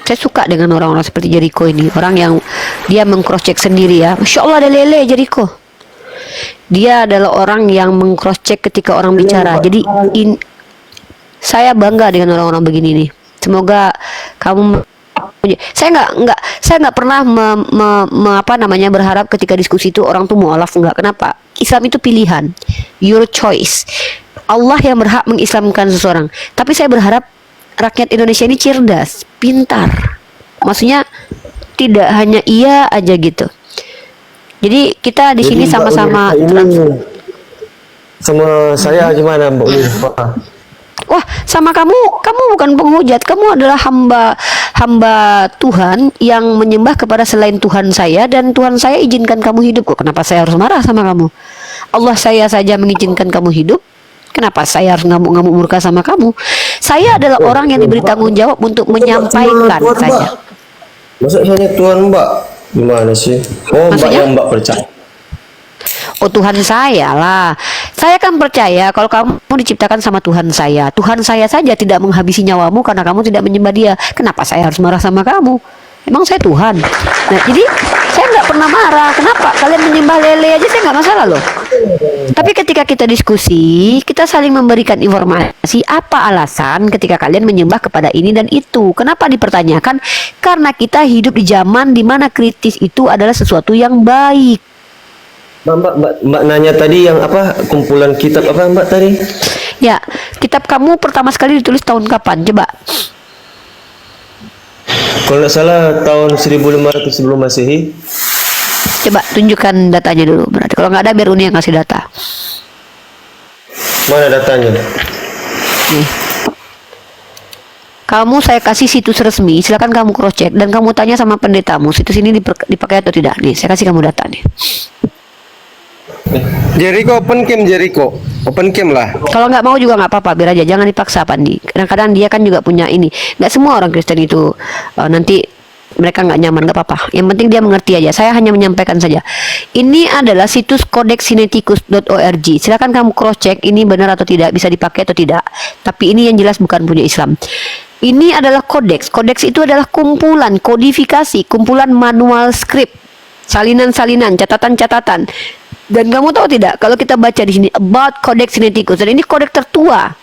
Saya suka dengan orang-orang seperti Jericho ini, orang yang dia meng-cross check sendiri ya. Masya Allah ada lele Jericho. Dia adalah orang yang meng-cross check ketika orang bicara. Jadi saya bangga dengan orang-orang begini nih. Semoga kamu, saya nggak pernah berharap ketika diskusi itu orang tuh mualaf, enggak. Kenapa? Islam itu pilihan, your choice. Allah yang berhak mengislamkan seseorang. Tapi saya berharap rakyat Indonesia ini cerdas, pintar. Maksudnya tidak hanya iya aja gitu. Jadi kita di sini sama-sama. Sama saya gimana, Mbak Ulfa? Wah, sama kamu bukan penghujat. Kamu adalah hamba Tuhan yang menyembah kepada selain Tuhan saya, dan Tuhan saya izinkan kamu hidup. Kok kenapa saya harus marah sama kamu? Allah saya saja mengizinkan kamu hidup. Kenapa saya harus ngamuk-ngamuk murka sama kamu? Saya adalah orang yang diberi tanggung jawab untuk menyampaikan saja. Masa saya Tuhan, Mbak? Gimana sih? Oh, Mbak yang Mbak percaya. Oh, Tuhan saya lah. Saya kan percaya kalau kamu diciptakan sama Tuhan saya. Tuhan saya saja tidak menghabisi nyawamu karena kamu tidak menyembah dia. Kenapa saya harus marah sama kamu? Emang saya Tuhan. Nah, jadi saya nggak pernah marah. Kenapa? Kalian menyembah lele aja saya nggak masalah loh. Tapi ketika kita diskusi, kita saling memberikan informasi apa alasan ketika kalian menyembah kepada ini dan itu. Kenapa dipertanyakan? Karena kita hidup di zaman di mana kritis itu adalah sesuatu yang baik. Mbak nanya tadi yang apa, kumpulan kitab apa Mbak tadi? Ya, kitab kamu pertama sekali ditulis tahun kapan? Coba. Kalau nggak salah tahun 1500 sebelum Masehi. Coba tunjukkan datanya dulu. Berarti kalau nggak ada biar Uni yang kasih data. Mana datanya? Nih. Kamu saya kasih situs resmi, silakan kamu cross check dan kamu tanya sama pendetamu situs ini dipakai atau tidak. Nih, saya kasih kamu data nih. Jericho open cam, Jericho open cam lah. Kalau nggak mau juga nggak apa-apa, biar aja, jangan dipaksa Pandi. Kadang-kadang dia kan juga punya ini. Nggak semua orang Kristen itu nanti mereka nggak nyaman, nggak apa-apa. Yang penting dia mengerti aja. Saya hanya menyampaikan saja. Ini adalah situs kodeksinetikus.org. Silakan kamu cross check ini benar atau tidak, bisa dipakai atau tidak. Tapi ini yang jelas bukan punya Islam. Ini adalah kodeks. Kodeks itu adalah kumpulan kodifikasi, kumpulan manual script, salinan-salinan, catatan-catatan. Dan kamu tahu tidak, kalau kita baca di sini about Codex Sinaiticus, dan ini kodeks tertua.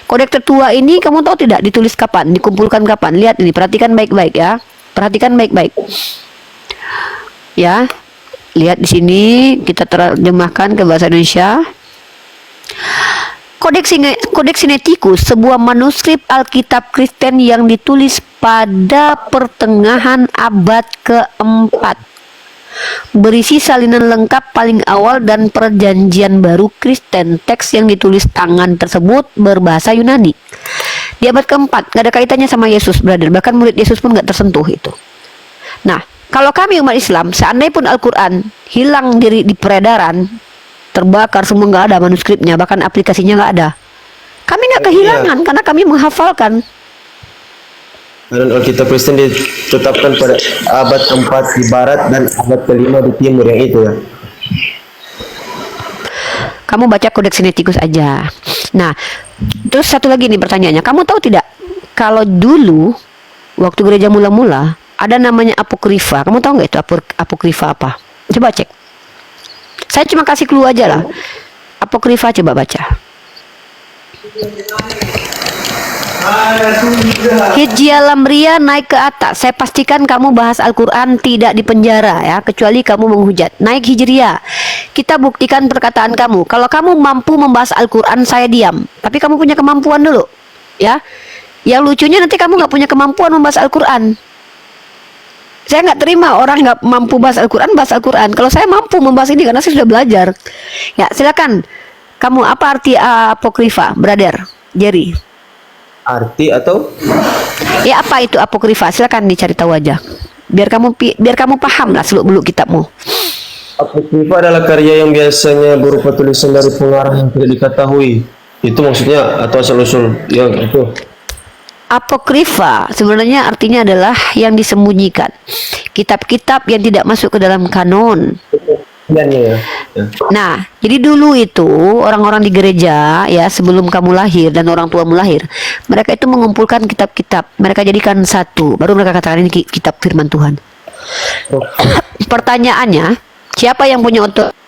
Kodeks tertua ini kamu tahu tidak ditulis kapan, dikumpulkan kapan? Lihat ini, perhatikan baik-baik ya. Perhatikan baik-baik. Ya. Lihat di sini kita terjemahkan ke bahasa Indonesia. Codex Sinaiticus, sebuah manuskrip Alkitab Kristen yang ditulis pada pertengahan abad keempat. Berisi salinan lengkap paling awal dan perjanjian baru Kristen. Teks yang ditulis tangan tersebut berbahasa Yunani. Di abad keempat, gak ada kaitannya sama Yesus, brother. Bahkan murid Yesus pun gak tersentuh itu. Nah, kalau kami umat Islam, seandainya pun Al-Quran hilang di peredaran, terbakar semua, gak ada manuskripnya, bahkan aplikasinya gak ada, kami gak kehilangan karena kami menghafalkan. Dan Alkitab Kristen ditetapkan pada abad keempat di barat dan abad kelima di timur, yang itu ya. Kamu baca Codex Sinaiticus aja. Nah, terus satu lagi nih pertanyaannya. Kamu tahu tidak kalau dulu waktu gereja mula-mula ada namanya apokrifa. Kamu tahu nggak itu apokrifa apa? Coba cek. Saya cuma kasih clue aja lah. Apokrifa coba baca. Hijjah Lamria naik ke atas. Saya pastikan kamu bahas Al-Quran tidak di penjara ya, kecuali kamu menghujat. Naik Hijriah. Kita buktikan perkataan kamu. Kalau kamu mampu membahas Al-Quran, saya diam. Tapi kamu punya kemampuan dulu, ya. Yang lucunya nanti kamu nggak punya kemampuan membahas Al-Quran. Saya nggak terima orang nggak mampu bahas Al-Quran, bahas Al-Quran. Kalau saya mampu membahas ini karena saya sudah belajar. Ya, silakan. Kamu apa arti apokrifa, brother Jerry? Arti atau? Ya, apa itu apokrifa? Silakan dicari tahu aja. Biar kamu paham lah seluk-beluk kitabmu. Apokrifa adalah karya yang biasanya berupa tulisan dari pengarang yang tidak diketahui. Itu maksudnya, atau asal-usul yang itu? Apokrifa sebenarnya artinya adalah yang disembunyikan. Kitab-kitab yang tidak masuk ke dalam kanon. Ya. Nah, jadi dulu itu orang-orang di gereja ya, sebelum kamu lahir dan orang tuamu lahir, mereka itu mengumpulkan kitab-kitab, mereka jadikan satu, baru mereka katakan ini kitab firman Tuhan. Pertanyaannya, siapa yang punya otoritas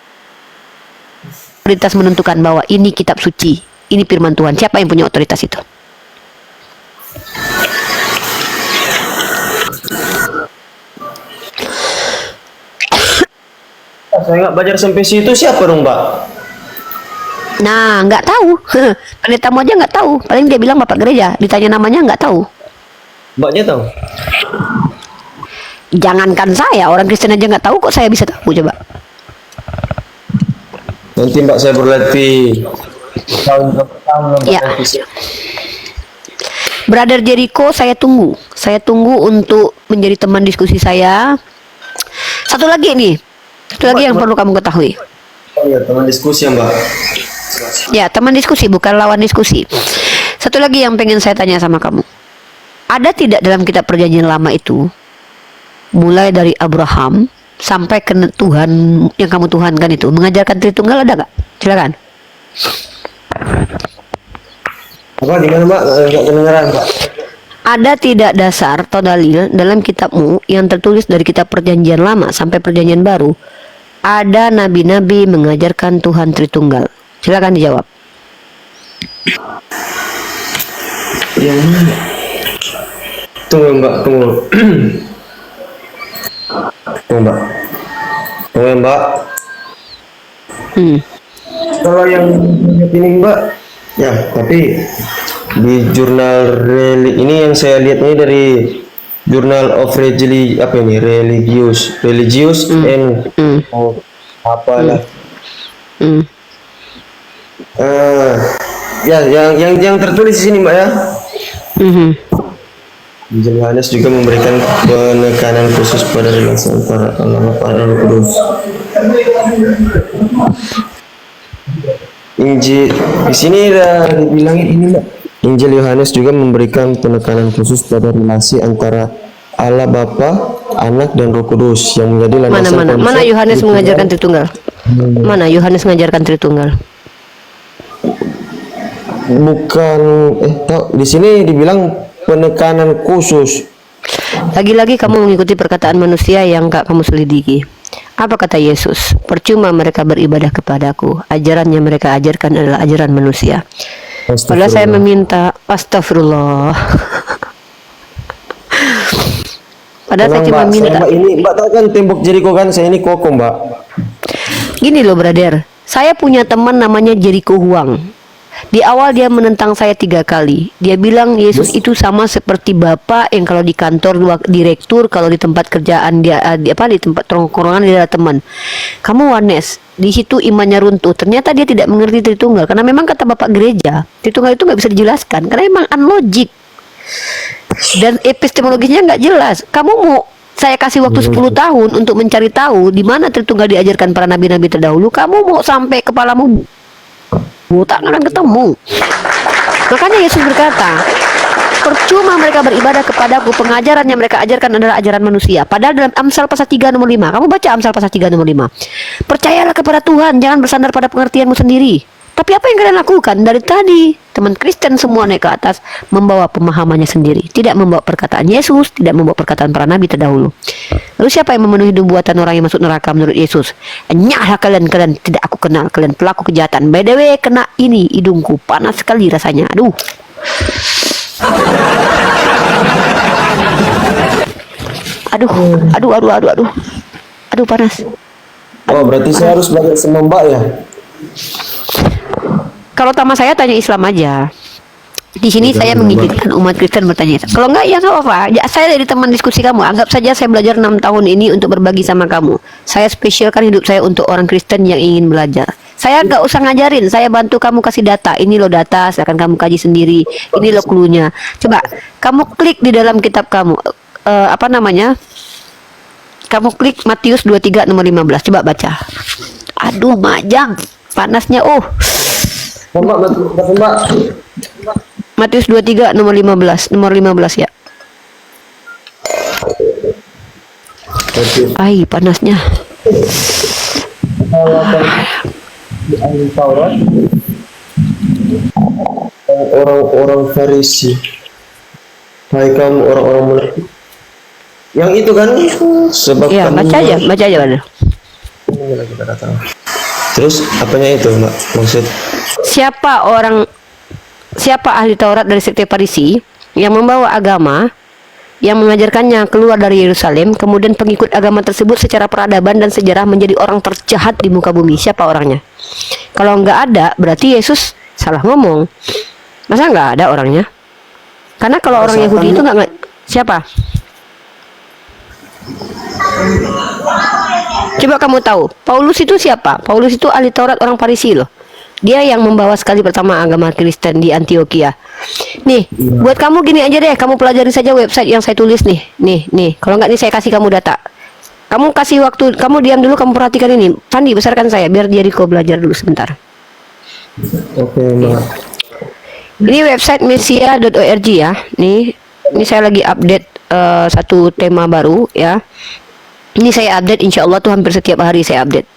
menentukan bahwa ini kitab suci, ini firman Tuhan? Siapa yang punya otoritas itu? Saya nggak belajar sampai situ, siapa dong, Mbak? Nah, nggak tahu. Pendetamu aja nggak tahu. Paling dia bilang bapak gereja. Ditanya namanya nggak tahu. Mbaknya tahu? Jangankan saya, orang Kristen aja nggak tahu kok saya bisa tahu, coba. Nanti Mbak saya berlatih tahun Ya. Brother Jericho, saya tunggu. Saya tunggu untuk menjadi teman diskusi saya. Satu lagi nih. Satu lagi yang perlu kamu ketahui. Oh ya, teman diskusi ya, Mbak. Ya, teman diskusi, bukan lawan diskusi. Satu lagi yang pengen saya tanya sama kamu. Ada tidak dalam kitab perjanjian lama itu, mulai dari Abraham sampai ke Tuhan yang kamu tuhankan itu, mengajarkan Tritunggal, ada nggak? Silakan. Apa gimana, Mbak? Nggak kedengeran, Mbak. Ada tidak dasar atau dalil dalam kitabmu yang tertulis dari kitab perjanjian lama sampai perjanjian baru, ada nabi-nabi mengajarkan Tuhan Tritunggal? Silakan dijawab. Yang mana? Tunggu, Mbak, tunggu. Tunggu, Mbak. Tunggu ya, Mbak. Kalau yang ini, Mbak, ya, tapi di jurnal ini yang saya lihat ini Journal of religious and apalah. Ya, yang tertulis di sini, Mbak ya. Injil Yohanes juga memberikan penekanan khusus pada relasi antara Allah dan Roh Kudus. Injil di sini udah dibilangin ini, Mbak. Injil Yohanes juga memberikan penekanan khusus pada relasi antara Allah Bapa, Anak dan Roh Kudus yang menjadi landasan Mana Yohanes mengajarkan Tritunggal? Mana Yohanes mengajarkan Tritunggal? Bukan di sini dibilang penekanan khusus. Lagi-lagi kamu mengikuti perkataan manusia yang gak kamu selidiki. Apa kata Yesus? Percuma mereka beribadah kepadaku. Ajaran yang mereka ajarkan adalah ajaran manusia. Padahal saya meminta, astagfirullah. Padahal saya cuma minta. Ini Mbak tahu kan tembok Jericho kan? Saya ini kokoh, Mbak. Gini loh, brother. Saya punya teman namanya Jericho Huang. Di awal dia menentang saya 3 kali. Dia bilang Yesus itu sama seperti bapak yang kalau di kantor direktur, kalau di tempat kerjaan dia di tempat tongkrongan dia adalah teman. Kamu Wanes, di situ imannya runtuh. Ternyata dia tidak mengerti Tritunggal karena memang kata bapak gereja, Tritunggal itu nggak bisa dijelaskan karena memang unlogic dan epistemologisnya nggak jelas. Kamu mau saya kasih waktu 10 tahun untuk mencari tahu di mana Tritunggal diajarkan para nabi-nabi terdahulu. Kamu mau sampai kepalamu botak akan ketemu. Makanya Yesus berkata, percuma mereka beribadah kepadaku, pengajaran yang mereka ajarkan adalah ajaran manusia. Padahal dalam Amsal pasal 3 nomor 5, kamu baca Amsal pasal 3 nomor 5, percayalah kepada Tuhan, jangan bersandar pada pengertianmu sendiri. Tapi apa yang kalian lakukan dari tadi? Teman Kristen semua naik ke atas membawa pemahamannya sendiri, tidak membawa perkataan Yesus, tidak membawa perkataan para nabi terdahulu. Lalu siapa yang memenuhi nubuatan orang yang masuk neraka menurut Yesus? Nyahlah kalian tidak aku kenal, kalian pelaku kejahatan. By the way, kena ini hidungku, panas sekali rasanya. Aduh. Aduh panas. Oh, berarti saya harus belajar sama Mbak ya? Kalau sama saya tanya Islam aja. Di sini saya mengizinkan umat Kristen bertanya. Kalau enggak ya enggak apa-apa. Ya, saya dari teman diskusi kamu. Anggap saja saya belajar 6 tahun ini untuk berbagi sama kamu. Saya spesialkan hidup saya untuk orang Kristen yang ingin belajar. Saya enggak usah ngajarin. Saya bantu kamu kasih data. Ini loh data, akan kamu kaji sendiri. Ini loh cluenya. Coba kamu klik di dalam kitab kamu. Kamu klik Matius 23 nomor 15. Coba baca. Aduh, majang. Panasnya. Mbak. Matius 23 nomor 15 ya. Ai, panasnya. Orang-orang Farisi. Hai kamu orang-orang munafik. Yang itu kan sebab Ya, baca aja benar. Kita datang. Terus apanya itu, Mbak? Maksud Siapa ahli Taurat dari sekte Farisi yang membawa agama yang mengajarkannya keluar dari Yerusalem, kemudian pengikut agama tersebut secara peradaban dan sejarah menjadi orang terjahat di muka bumi? Siapa orangnya? Kalau nggak ada, berarti Yesus salah ngomong. Masa nggak ada orangnya? Karena kalau orang Yahudi itu nggak siapa? Coba kamu tahu, Paulus itu siapa? Paulus itu ahli Taurat orang Farisi loh. Dia yang membawa sekali pertama agama Kristen di Antioquia. Nih, buat kamu gini aja deh, kamu pelajari saja website yang saya tulis nih. Nih. Kalau nggak nih saya kasih kamu data. Kamu kasih waktu, kamu diam dulu, kamu perhatikan ini. Sandi, besarkan saya biar Jericho belajar dulu sebentar. Oke, Mbak. Ini website mesia.org ya. Ini saya lagi update satu tema baru ya. Ini saya update, insya Allah tuh hampir setiap hari saya update.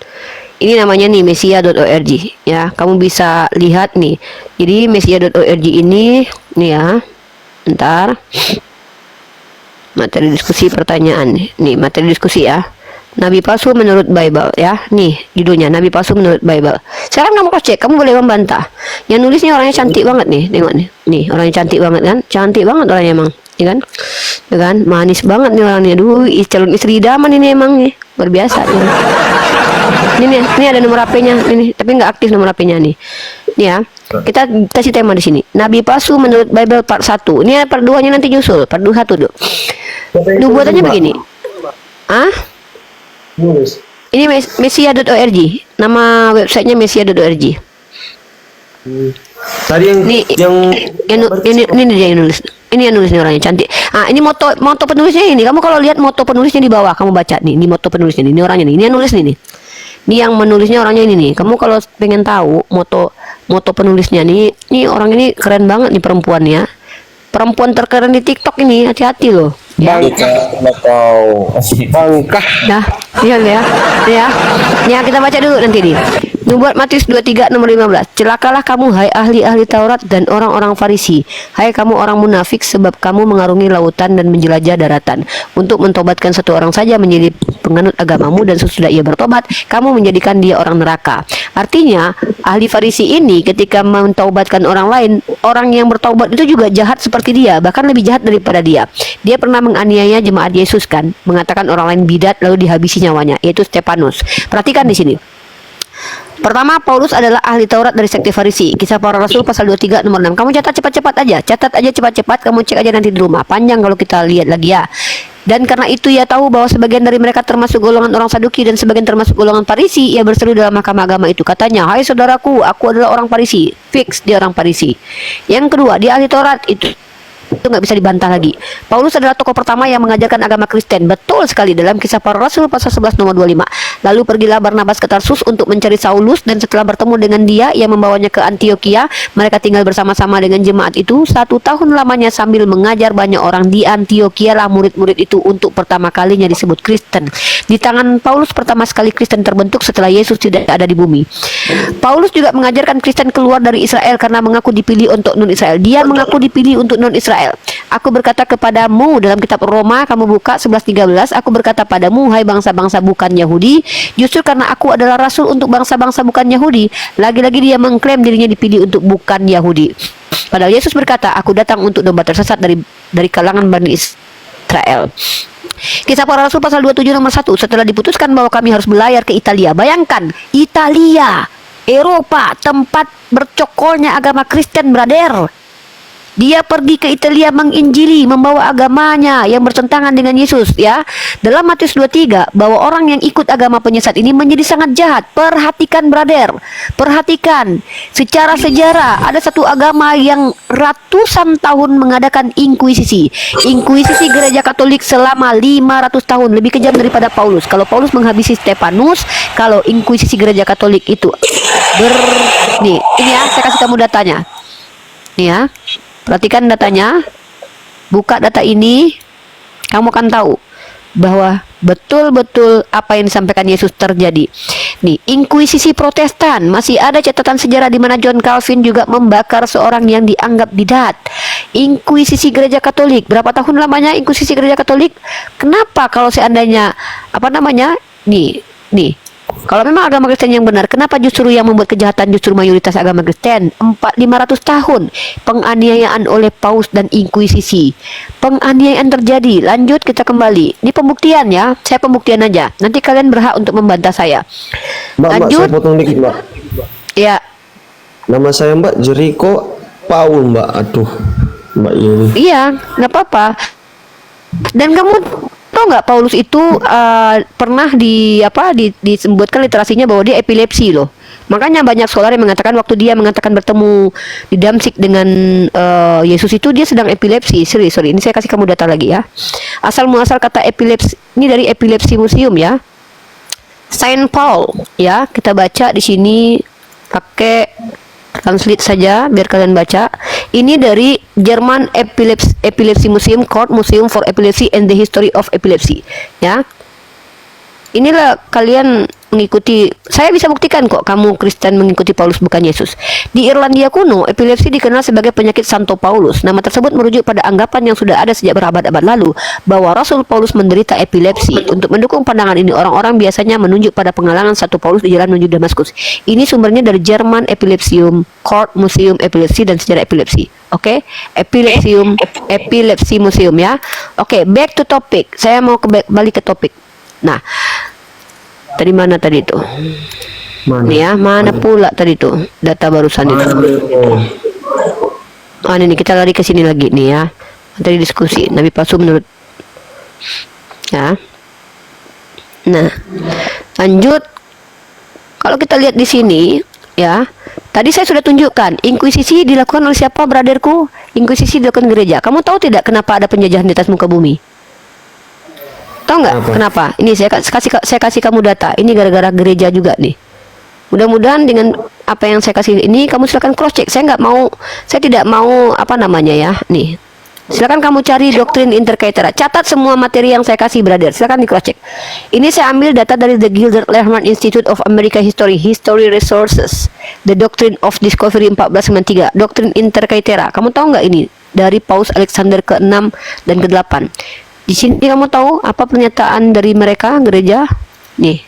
Ini namanya nih mesia.org ya. Kamu bisa lihat nih. Jadi mesia.org ini nih ya. Bentar. Materi diskusi pertanyaan. Nih materi diskusi ya. Nabi palsu menurut Bible ya. Nih judulnya Nabi palsu menurut Bible. Sekarang kamu cek, kamu boleh membantah. Yang nulisnya orangnya cantik banget nih. Tengok nih. Nih orangnya cantik banget kan? Cantik banget orangnya emang. Ya kan? Ya kan? Manis banget nih orangnya. Aduh, calon istri idaman ini emang nih. Luar biasa nih. Ini ada nomor HP-nya ini, tapi nggak aktif nomor HP-nya nih. Nih ya. Kita kasih tema di sini. Nabi palsu menurut Bible part 1. Ini part 2-nya nanti nyusul. Part 1 dulu. Nubuatannya begini. Ini mesia.org. Nama websitenya mesia.org. Tadi yang Ini ini dia yang nulis. Ini yang nulis nih orangnya cantik. Ini moto penulisnya ini. Kamu kalau lihat moto penulisnya di bawah, kamu baca nih. Ini moto penulisnya nih. Ini orangnya nih. Ini yang nulis nih. Ini yang menulisnya orangnya ini nih. Kamu kalau pengen tahu moto penulisnya nih, ini orang ini keren banget nih perempuannya. Perempuan terkeren di TikTok ini, hati-hati loh. Ya. Bangkah. Nah, iya ya. Ya, kita baca dulu nanti nih. Nubuat Matius 23 nomor 15. Celakalah kamu hai ahli-ahli Taurat dan orang-orang Farisi. Hai kamu orang munafik, sebab kamu mengarungi lautan dan menjelajah daratan untuk mentobatkan satu orang saja menjadi penganut agamamu, dan sesudah ia bertobat, kamu menjadikan dia orang neraka. Artinya, ahli Farisi ini ketika mentaubatkan orang lain, orang yang bertaubat itu juga jahat seperti dia, bahkan lebih jahat daripada dia. Dia pernah menganiaya jemaat Yesus kan, mengatakan orang lain bidat lalu dihabisi nyawanya, yaitu Stefanus. Perhatikan di sini. Pertama, Paulus adalah ahli Taurat dari sekte Farisi. Kisah Para Rasul pasal 23 nomor 6. Kamu catat cepat-cepat aja. Catat aja cepat-cepat. Kamu cek aja nanti di rumah. Panjang kalau kita lihat lagi ya. Dan karena itu ia tahu bahwa sebagian dari mereka termasuk golongan orang Saduki dan sebagian termasuk golongan Farisi. Ia berseru dalam mahkamah agama itu. Katanya, hai saudaraku, aku adalah orang Farisi. Fix dia orang Farisi. Yang kedua, dia ahli Taurat. Itu nggak bisa dibantah lagi. Paulus adalah tokoh pertama yang mengajarkan agama Kristen. Betul sekali dalam Kisah Para Rasul pasal 11 nomor 25. Lalu pergilah Barnabas ke Tarsus untuk mencari Saulus, dan setelah bertemu dengan dia, ia membawanya ke Antioquia. Mereka tinggal bersama-sama dengan jemaat itu 1 tahun lamanya sambil mengajar banyak orang. Di Antioquia lah murid-murid itu untuk pertama kalinya disebut Kristen. Di tangan Paulus pertama sekali Kristen terbentuk setelah Yesus tidak ada di bumi. Paulus juga mengajarkan Kristen keluar dari Israel karena mengaku dipilih untuk non-Israel. Dia mengaku dipilih untuk non-Israel. Aku berkata kepadamu, dalam kitab Roma kamu buka 11:13, aku berkata padamu hai bangsa-bangsa bukan Yahudi, justru karena aku adalah rasul untuk bangsa-bangsa bukan Yahudi. Lagi-lagi dia mengklaim dirinya dipilih untuk bukan Yahudi. Padahal Yesus berkata, aku datang untuk domba tersesat dari kalangan Bani Israel. Kisah Para Rasul pasal 27 nomor 1. Setelah diputuskan bahwa kami harus berlayar ke Italia. Bayangkan, Italia, Eropa, tempat bercokolnya agama Kristen, brother. Dia pergi ke Italia menginjili, membawa agamanya yang bertentangan dengan Yesus, ya. Dalam Matius 23, bahwa orang yang ikut agama penyesat ini menjadi sangat jahat. Perhatikan, brother. Perhatikan. Secara sejarah, ada satu agama yang ratusan tahun mengadakan inkuisisi. Inkuisisi gereja Katolik selama 500 tahun, lebih kejam daripada Paulus. Kalau Paulus menghabisi Stefanus, kalau inkuisisi gereja Katolik itu nih, ini ya, saya kasih kamu datanya. Nih ya. Perhatikan datanya, buka data ini, kamu akan tahu bahwa betul-betul apa yang disampaikan Yesus terjadi. Nih, inkuisisi Protestan, masih ada catatan sejarah di mana John Calvin juga membakar seorang yang dianggap bidat. Inkuisisi gereja Katolik, berapa tahun lamanya inkuisisi gereja Katolik? Kenapa kalau seandainya nih, kalau memang agama Kristen yang benar, kenapa justru yang membuat kejahatan justru mayoritas agama Kristen? 500 tahun penganiayaan oleh Paus dan inkuisisi. Penganiayaan terjadi. Lanjut, kita kembali. Ini pembuktian ya. Saya pembuktian aja. Nanti kalian berhak untuk membantah saya. Mbak, Lanjut. saya potong dikit, Mbak. Ya. Nama saya Mbak Jericho Paul, Mbak. Aduh, Mbak ini. Iya, nggak apa-apa. Dan kamu tahu nggak, Paulus itu pernah disebutkan literasinya bahwa dia epilepsi loh. Makanya banyak scholar yang mengatakan waktu dia bertemu di Damsyik dengan Yesus itu dia sedang epilepsi. Sorry, ini saya kasih kamu data lagi ya. Asal muasal kata epilepsi ini dari Epilepsi Museum ya. Saint Paul ya, kita baca di sini pakai translate saja biar kalian baca. Ini dari German Epilepsy Museum, Court Museum for Epilepsy and the History of Epilepsy. Ya, inilah kalian mengikuti. Saya bisa buktikan kok kamu Kristen mengikuti Paulus bukan Yesus. Di Irlandia kuno, epilepsi dikenal sebagai penyakit Santo Paulus. Nama tersebut merujuk pada anggapan yang sudah ada sejak berabad-abad lalu bahwa Rasul Paulus menderita epilepsi. Untuk mendukung pandangan ini, orang-orang biasanya menunjuk pada penghalangan Santo Paulus di jalan menuju Damaskus. Ini sumbernya dari German Epilepsium, Court Museum Epilepsy dan Sejarah Epilepsi. Oke, Epilepsy Museum ya. Oke, back to topic. Saya mau balik ke topik. Nah, tadi mana tadi itu? Nih ya, mana pula tadi itu data barusan itu? Ini kita lari ke sini lagi nih ya. Tadi diskusi Nabi palsu menurut Ya. Nah, lanjut. Kalau kita lihat di sini, ya, tadi saya sudah tunjukkan inkuisisi dilakukan oleh siapa, brotherku? Inkuisisi dilakukan gereja. Kamu tahu tidak kenapa ada penjajahan di atas muka bumi? Tahu nggak kenapa? Ini saya kasih kamu data. Ini gara-gara gereja juga nih. Mudah-mudahan dengan apa yang saya kasih ini kamu silakan cross check. Saya tidak mau apa namanya ya. Nih. Silakan kamu cari doktrin intercaetera. Catat semua materi yang saya kasih, brother. Silakan di cross check. Ini saya ambil data dari The Gilbert Lehrman Institute of American History Resources. The Doctrine of Discovery 1493. Doktrin intercaetera. Kamu tahu nggak ini? Dari Paus Alexander ke-6 dan ke-8. Di sini kamu tahu apa pernyataan dari mereka gereja? Nih.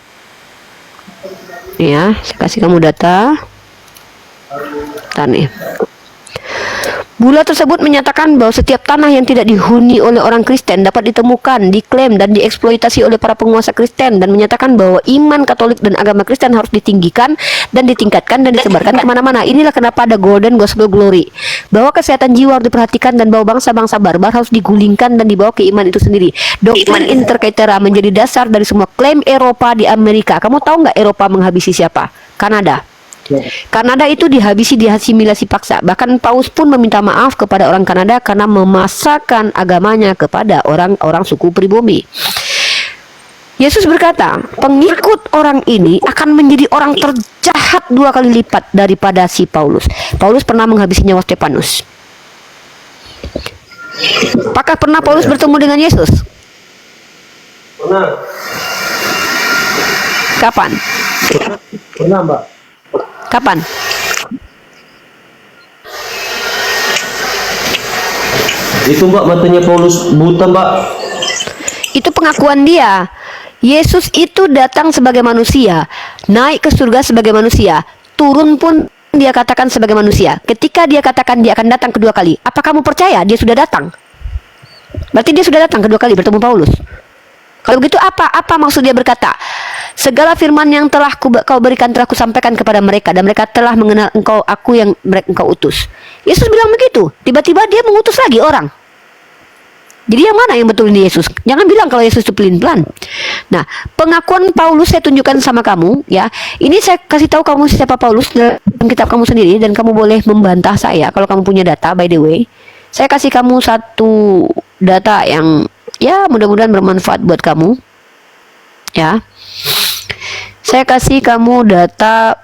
Nih ya, saya kasih kamu data. Bentar nih. Bula tersebut menyatakan bahwa setiap tanah yang tidak dihuni oleh orang Kristen dapat ditemukan, diklaim, dan dieksploitasi oleh para penguasa Kristen, dan menyatakan bahwa iman Katolik dan agama Kristen harus ditinggikan dan ditingkatkan dan disebarkan kemana-mana. Inilah kenapa ada Golden Gospel Glory, bahwa kesehatan jiwa harus diperhatikan dan bahwa bangsa-bangsa barbar harus digulingkan dan dibawa ke iman itu sendiri. Doktrin intercaetera menjadi dasar dari semua klaim Eropa di Amerika. Kamu tahu nggak Eropa menghabisi siapa? Kanada. Kanada itu dihabisi, diasimilasi paksa. Bahkan Paus pun meminta maaf kepada orang Kanada karena memasakkan agamanya kepada orang-orang suku pribumi. Yesus berkata, pengikut orang ini akan menjadi orang terjahat 2 kali lipat daripada si Paulus. Paulus pernah menghabisi nyawa Stefanus. Apakah pernah Paulus bertemu dengan Yesus? Pernah. Kapan? Pernah, Mbak. Kapan? Itu Mbak, matanya Paulus buta, Mbak. Itu pengakuan dia. Yesus itu datang sebagai manusia, naik ke surga sebagai manusia, turun pun dia katakan sebagai manusia. Ketika dia katakan dia akan datang kedua kali, apa kamu percaya dia sudah datang? Berarti dia sudah datang kedua kali bertemu Paulus. Kalau begitu apa maksud dia berkata, segala firman yang telah kau berikan telah kusampaikan kepada mereka, dan mereka telah mengenal engkau, aku yang engkau utus. Yesus bilang begitu. Tiba-tiba dia mengutus lagi orang. Jadi yang mana yang betul ini Yesus? Jangan bilang kalau Yesus itu pelin-pelan. Nah, pengakuan Paulus saya tunjukkan sama kamu, ya. Ini saya kasih tahu kamu siapa Paulus dalam kitab kamu sendiri, dan kamu boleh membantah saya kalau kamu punya data. By the way, saya kasih kamu satu data yang ya mudah-mudahan bermanfaat buat kamu, ya. Saya kasih kamu data.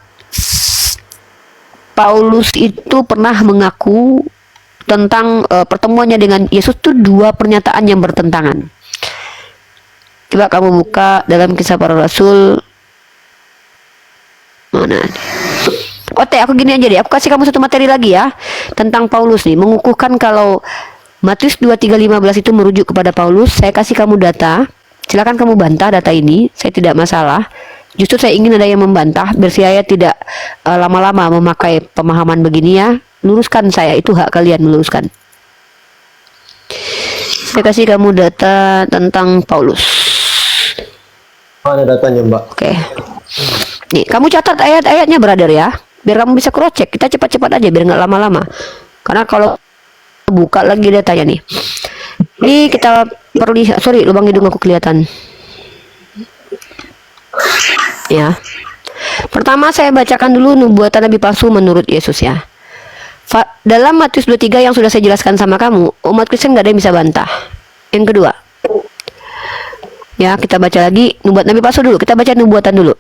Paulus itu pernah mengaku tentang pertemuannya dengan Yesus itu 2 pernyataan yang bertentangan. Coba kamu buka dalam Kisah Para Rasul. Mana? Oke, aku gini aja deh. Aku kasih kamu satu materi lagi ya tentang Paulus nih, mengukuhkan kalau Matius 23:15 itu merujuk kepada Paulus. Saya kasih kamu data. Silakan kamu bantah data ini. Saya tidak masalah. Justru saya ingin ada yang membantah, biar saya tidak lama-lama memakai pemahaman begini ya. Luruskan saya, itu hak kalian meluruskan. Saya kasih kamu data tentang Paulus. Mana datanya, Mbak? Oke. Nih, kamu catat ayat-ayatnya, brother ya. Biar kamu bisa cross check. Kita cepat-cepat aja biar nggak lama-lama. Karena kalau buka lagi datanya nih. Ini kita perlu, sorry, lubang hidung aku kelihatan. Ya. Pertama saya bacakan dulu nubuatan nabi palsu menurut Yesus ya. Dalam Matius 23 yang sudah saya jelaskan sama kamu, umat Kristen nggak ada yang bisa bantah. Yang kedua, ya kita baca lagi nubuatan nabi palsu dulu. Kita baca nubuatan dulu.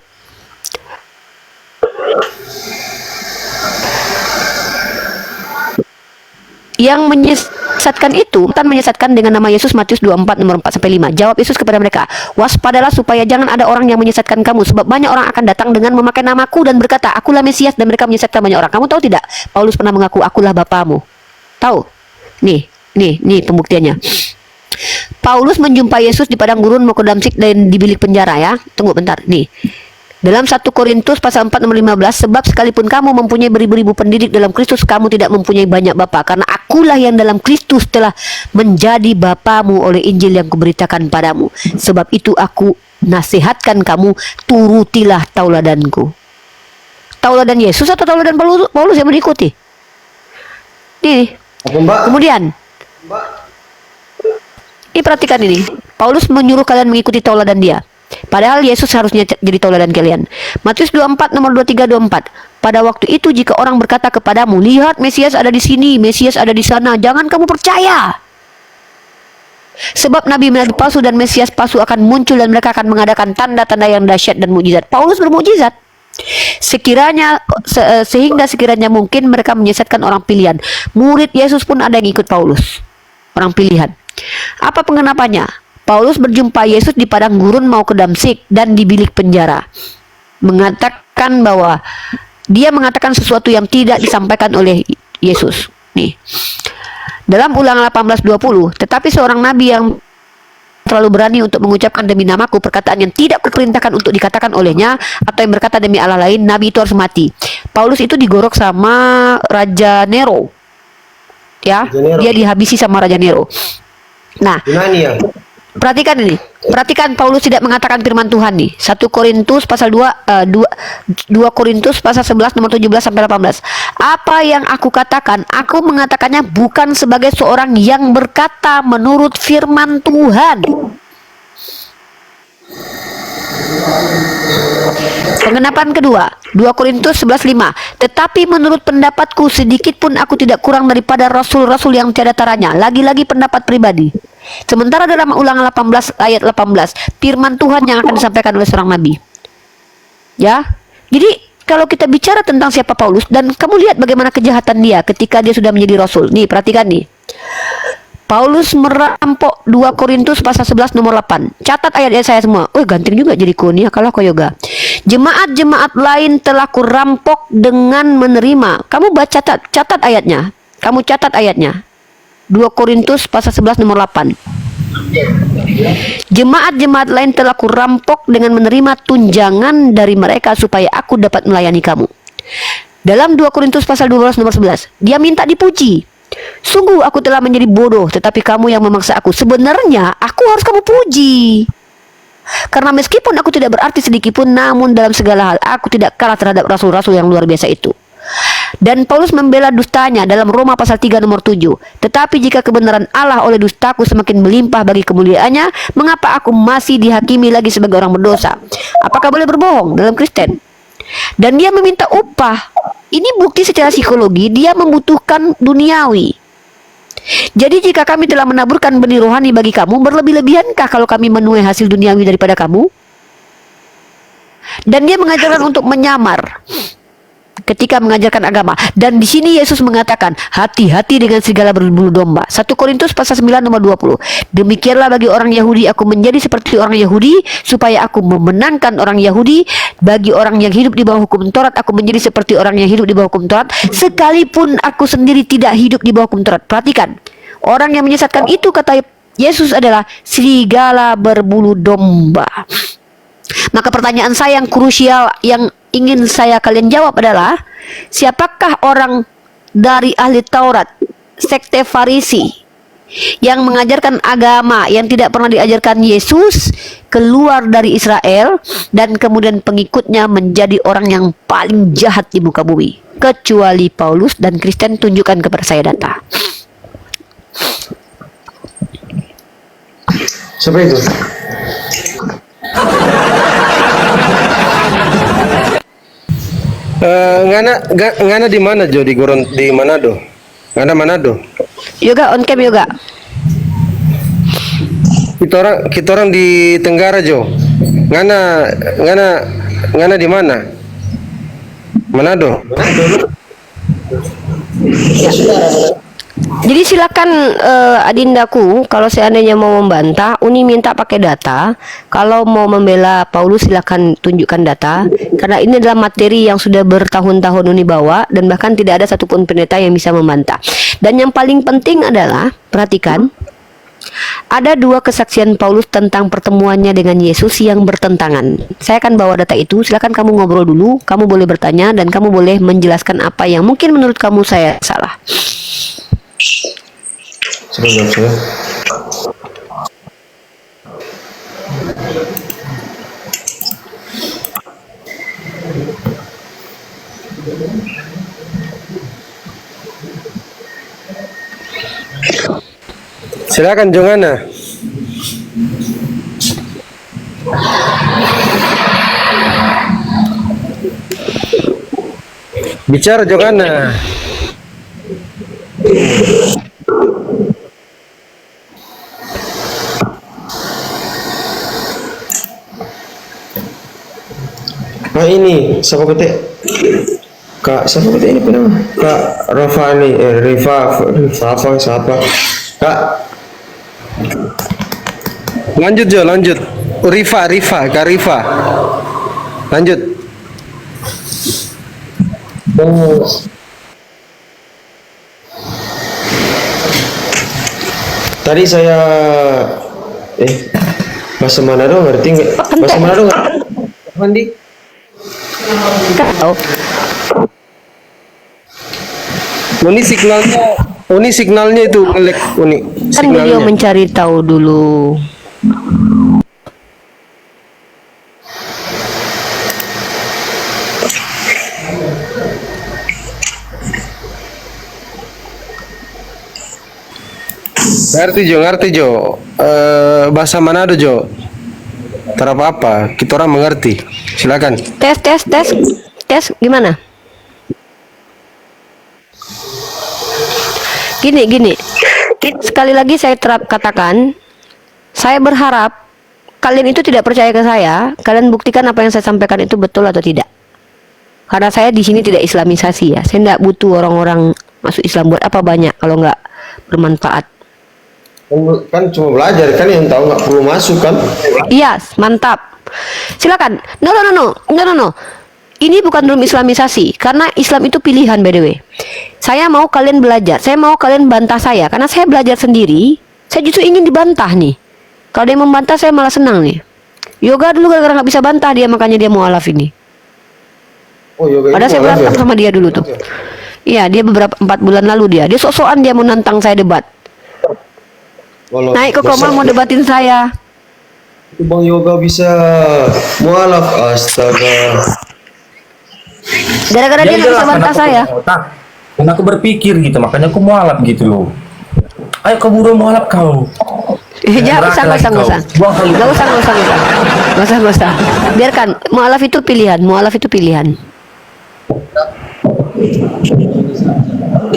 Yang menyesatkan itu, bukan menyesatkan dengan nama Yesus, Matius 24 nomor 4 sampai 5. Jawab Yesus kepada mereka, waspadalah supaya jangan ada orang yang menyesatkan kamu, sebab banyak orang akan datang dengan memakai namaku dan berkata, akulah Mesias, dan mereka menyesatkan banyak orang. Kamu tahu tidak? Paulus pernah mengaku, akulah bapamu. Tahu? Nih pembuktiannya. Paulus menjumpai Yesus di padang gurun mau ke Damsik dan di bilik penjara ya. Tunggu bentar. Nih. Dalam 1 Korintus pasal 4 nomor 15, sebab sekalipun kamu mempunyai beribu-ribu pendidik dalam Kristus, kamu tidak mempunyai banyak bapa, karena akulah yang dalam Kristus telah menjadi bapamu oleh Injil yang kuberitakan padamu. Sebab itu aku nasihatkan kamu, turutilah tauladanku. Tauladan Yesus atau tauladan Paulus yang mengikuti? Nih. Apa, Mbak? Kemudian, ini perhatikan ini. Paulus menyuruh kalian mengikuti tauladan dia. Padahal Yesus harusnya jadi tauladan kalian. Matius 24 nomor 23 24. Pada waktu itu jika orang berkata kepadamu, lihat Mesias ada di sini, Mesias ada di sana, jangan kamu percaya. Sebab nabi-nabi palsu dan Mesias palsu akan muncul dan mereka akan mengadakan tanda-tanda yang dahsyat dan mukjizat. Paulus bermukjizat. Sehingga sekiranya mungkin mereka menyesatkan orang pilihan. Murid Yesus pun ada yang ikut Paulus, orang pilihan. Apa pengenapannya? Paulus berjumpa Yesus di padang gurun mau ke Damsik dan di bilik penjara. Mengatakan bahwa dia mengatakan sesuatu yang tidak disampaikan oleh Yesus. Nih. Dalam Ulangan 18:20, tetapi seorang nabi yang terlalu berani untuk mengucapkan demi namaku perkataan yang tidak kuperintahkan untuk dikatakan olehnya, atau yang berkata demi Allah lain, nabi itu harus mati. Paulus itu digorok sama Raja Nero. Ya, dia dihabisi sama Raja Nero. Nah, perhatikan ini. Perhatikan Paulus tidak mengatakan firman Tuhan nih. 1 Korintus pasal 2 Korintus pasal 11 nomor 17 sampai 18. Apa yang aku katakan, aku mengatakannya bukan sebagai seorang yang berkata menurut firman Tuhan. Pengenapan kedua, 2 Korintus 11:5. Tetapi menurut pendapatku sedikit pun aku tidak kurang daripada rasul-rasul yang tiada taranya. Lagi-lagi pendapat pribadi. Sementara dalam Ulangan 18 ayat 18, firman Tuhan yang akan disampaikan oleh seorang nabi. Ya. Jadi kalau kita bicara tentang siapa Paulus, dan kamu lihat bagaimana kejahatan dia ketika dia sudah menjadi rasul. Nih, perhatikan nih. Paulus merampok 2 Korintus pasal 11 nomor 8. Catat ayat-ayat saya semua. Ganting juga jadi kunia kalau kau yoga. Jemaat-jemaat lain telah kurampok dengan menerima. Kamu baca catat ayatnya. Kamu catat ayatnya. 2 Korintus pasal 11 nomor 8. Jemaat-jemaat lain telah kurampok dengan menerima tunjangan dari mereka supaya aku dapat melayani kamu. Dalam 2 Korintus pasal 12 nomor 11, dia minta dipuji. Sungguh aku telah menjadi bodoh, tetapi kamu yang memaksa aku. Sebenarnya aku harus kamu puji. Karena meskipun aku tidak berarti sedikit pun, namun dalam segala hal aku tidak kalah terhadap rasul-rasul yang luar biasa itu. Dan Paulus membela dustanya dalam Roma pasal 3 nomor 7. Tetapi jika kebenaran Allah oleh dustaku semakin melimpah bagi kemuliaannya, mengapa aku masih dihakimi lagi sebagai orang berdosa? Apakah boleh berbohong dalam Kristen? Dan dia meminta upah. Ini bukti secara psikologi dia membutuhkan duniawi. Jadi jika kami telah menaburkan benih rohani bagi kamu, berlebih-lebihankah kalau kami menuai hasil duniawi daripada kamu? Dan dia mengajarkan untuk menyamar ketika mengajarkan agama. Dan di sini Yesus mengatakan, hati-hati dengan segala berbulu domba. 1 Korintus pasal 9 nomor 20. Demikianlah bagi orang Yahudi aku menjadi seperti orang Yahudi, supaya aku memenangkan orang Yahudi. Bagi orang yang hidup di bawah hukum Taurat, aku menjadi seperti orang yang hidup di bawah hukum Taurat, sekalipun aku sendiri tidak hidup di bawah hukum Taurat. Perhatikan, orang yang menyesatkan itu, kata Yesus, adalah serigala berbulu domba. Maka pertanyaan saya yang krusial yang ingin kalian jawab adalah, siapakah orang dari ahli Taurat, sekte Farisi, yang mengajarkan agama yang tidak pernah diajarkan Yesus, keluar dari Israel, dan kemudian pengikutnya menjadi orang yang paling jahat di muka bumi? Kecuali Paulus dan Kristen. Tunjukkan kepada saya data. Siapa itu? Ngana di mana Jo? Di Manado. Ngana Manado. Yoga on cam yoga. Kita orang di Tenggara Jo. Ngana di mana? Manado. Jadi silakan adindaku, kalau seandainya mau membantah, Uni minta pakai data. Kalau mau membela Paulus silakan tunjukkan data, karena ini adalah materi yang sudah bertahun-tahun Uni bawa, dan bahkan tidak ada satupun pendeta yang bisa membantah. Dan yang paling penting adalah, perhatikan, ada 2 kesaksian Paulus tentang pertemuannya dengan Yesus yang bertentangan. Saya akan bawa data itu, silakan kamu ngobrol dulu, kamu boleh bertanya, dan kamu boleh menjelaskan apa yang mungkin menurut kamu saya salah. Sebentar. Silakan Jongana. Bicara Jogana. Nah ini siapa ketik? Kak siapa ketik ini nama? Kak Rafani, Rifa siapa? Kak. Lanjut Jo, lanjut. Kak Rifa. Lanjut. Oh. Tadi saya bahasa Manado ngerti nggak? Bahasa Manado nggak? Mandi. Tahu. Uni signalnya itu ngelek Uni. Kan beliau Signalnya. mencari tahu dulu. Ngerti Jo. Bahasa Manado Jo. Tak apa-apa, kita orang mengerti. Silakan. Tes gimana? Gini. Sekali lagi saya katakan, saya berharap kalian itu tidak percaya ke saya. Kalian buktikan apa yang saya sampaikan itu betul atau tidak. Karena saya di sini tidak islamisasi ya. Saya tidak butuh orang-orang masuk Islam buat apa banyak kalau nggak bermanfaat. Kan cuma belajar kan yang tahu nggak perlu masuk kan? Iya, mantap. Silakan. No. Ini bukan room islamisasi karena Islam itu pilihan by the way. Saya mau kalian belajar, saya mau kalian bantah saya karena saya belajar sendiri. Saya justru ingin dibantah nih. Kalau dia membantah saya malah senang nih. Yoga dulu gara-gara nggak bisa bantah dia makanya dia mualaf ini. Oh, yoga Padahal itu saya mualaf berantem ya? sama dia dulu tuh. Iya, dia 4 bulan lalu dia sok-sokan dia mau nantang saya debat. Walau Naik ke Komal mau debatin saya. itu Bang Yoga bisa mualaf, astaga. Gara-gara dia nggak bisa bantah saya. Karena aku berpikir gitu, makanya aku mualaf gitu loh. Ayo kau buru mualaf kau. Jangan usah. Nggak usah. Biarkan. Mualaf itu pilihan.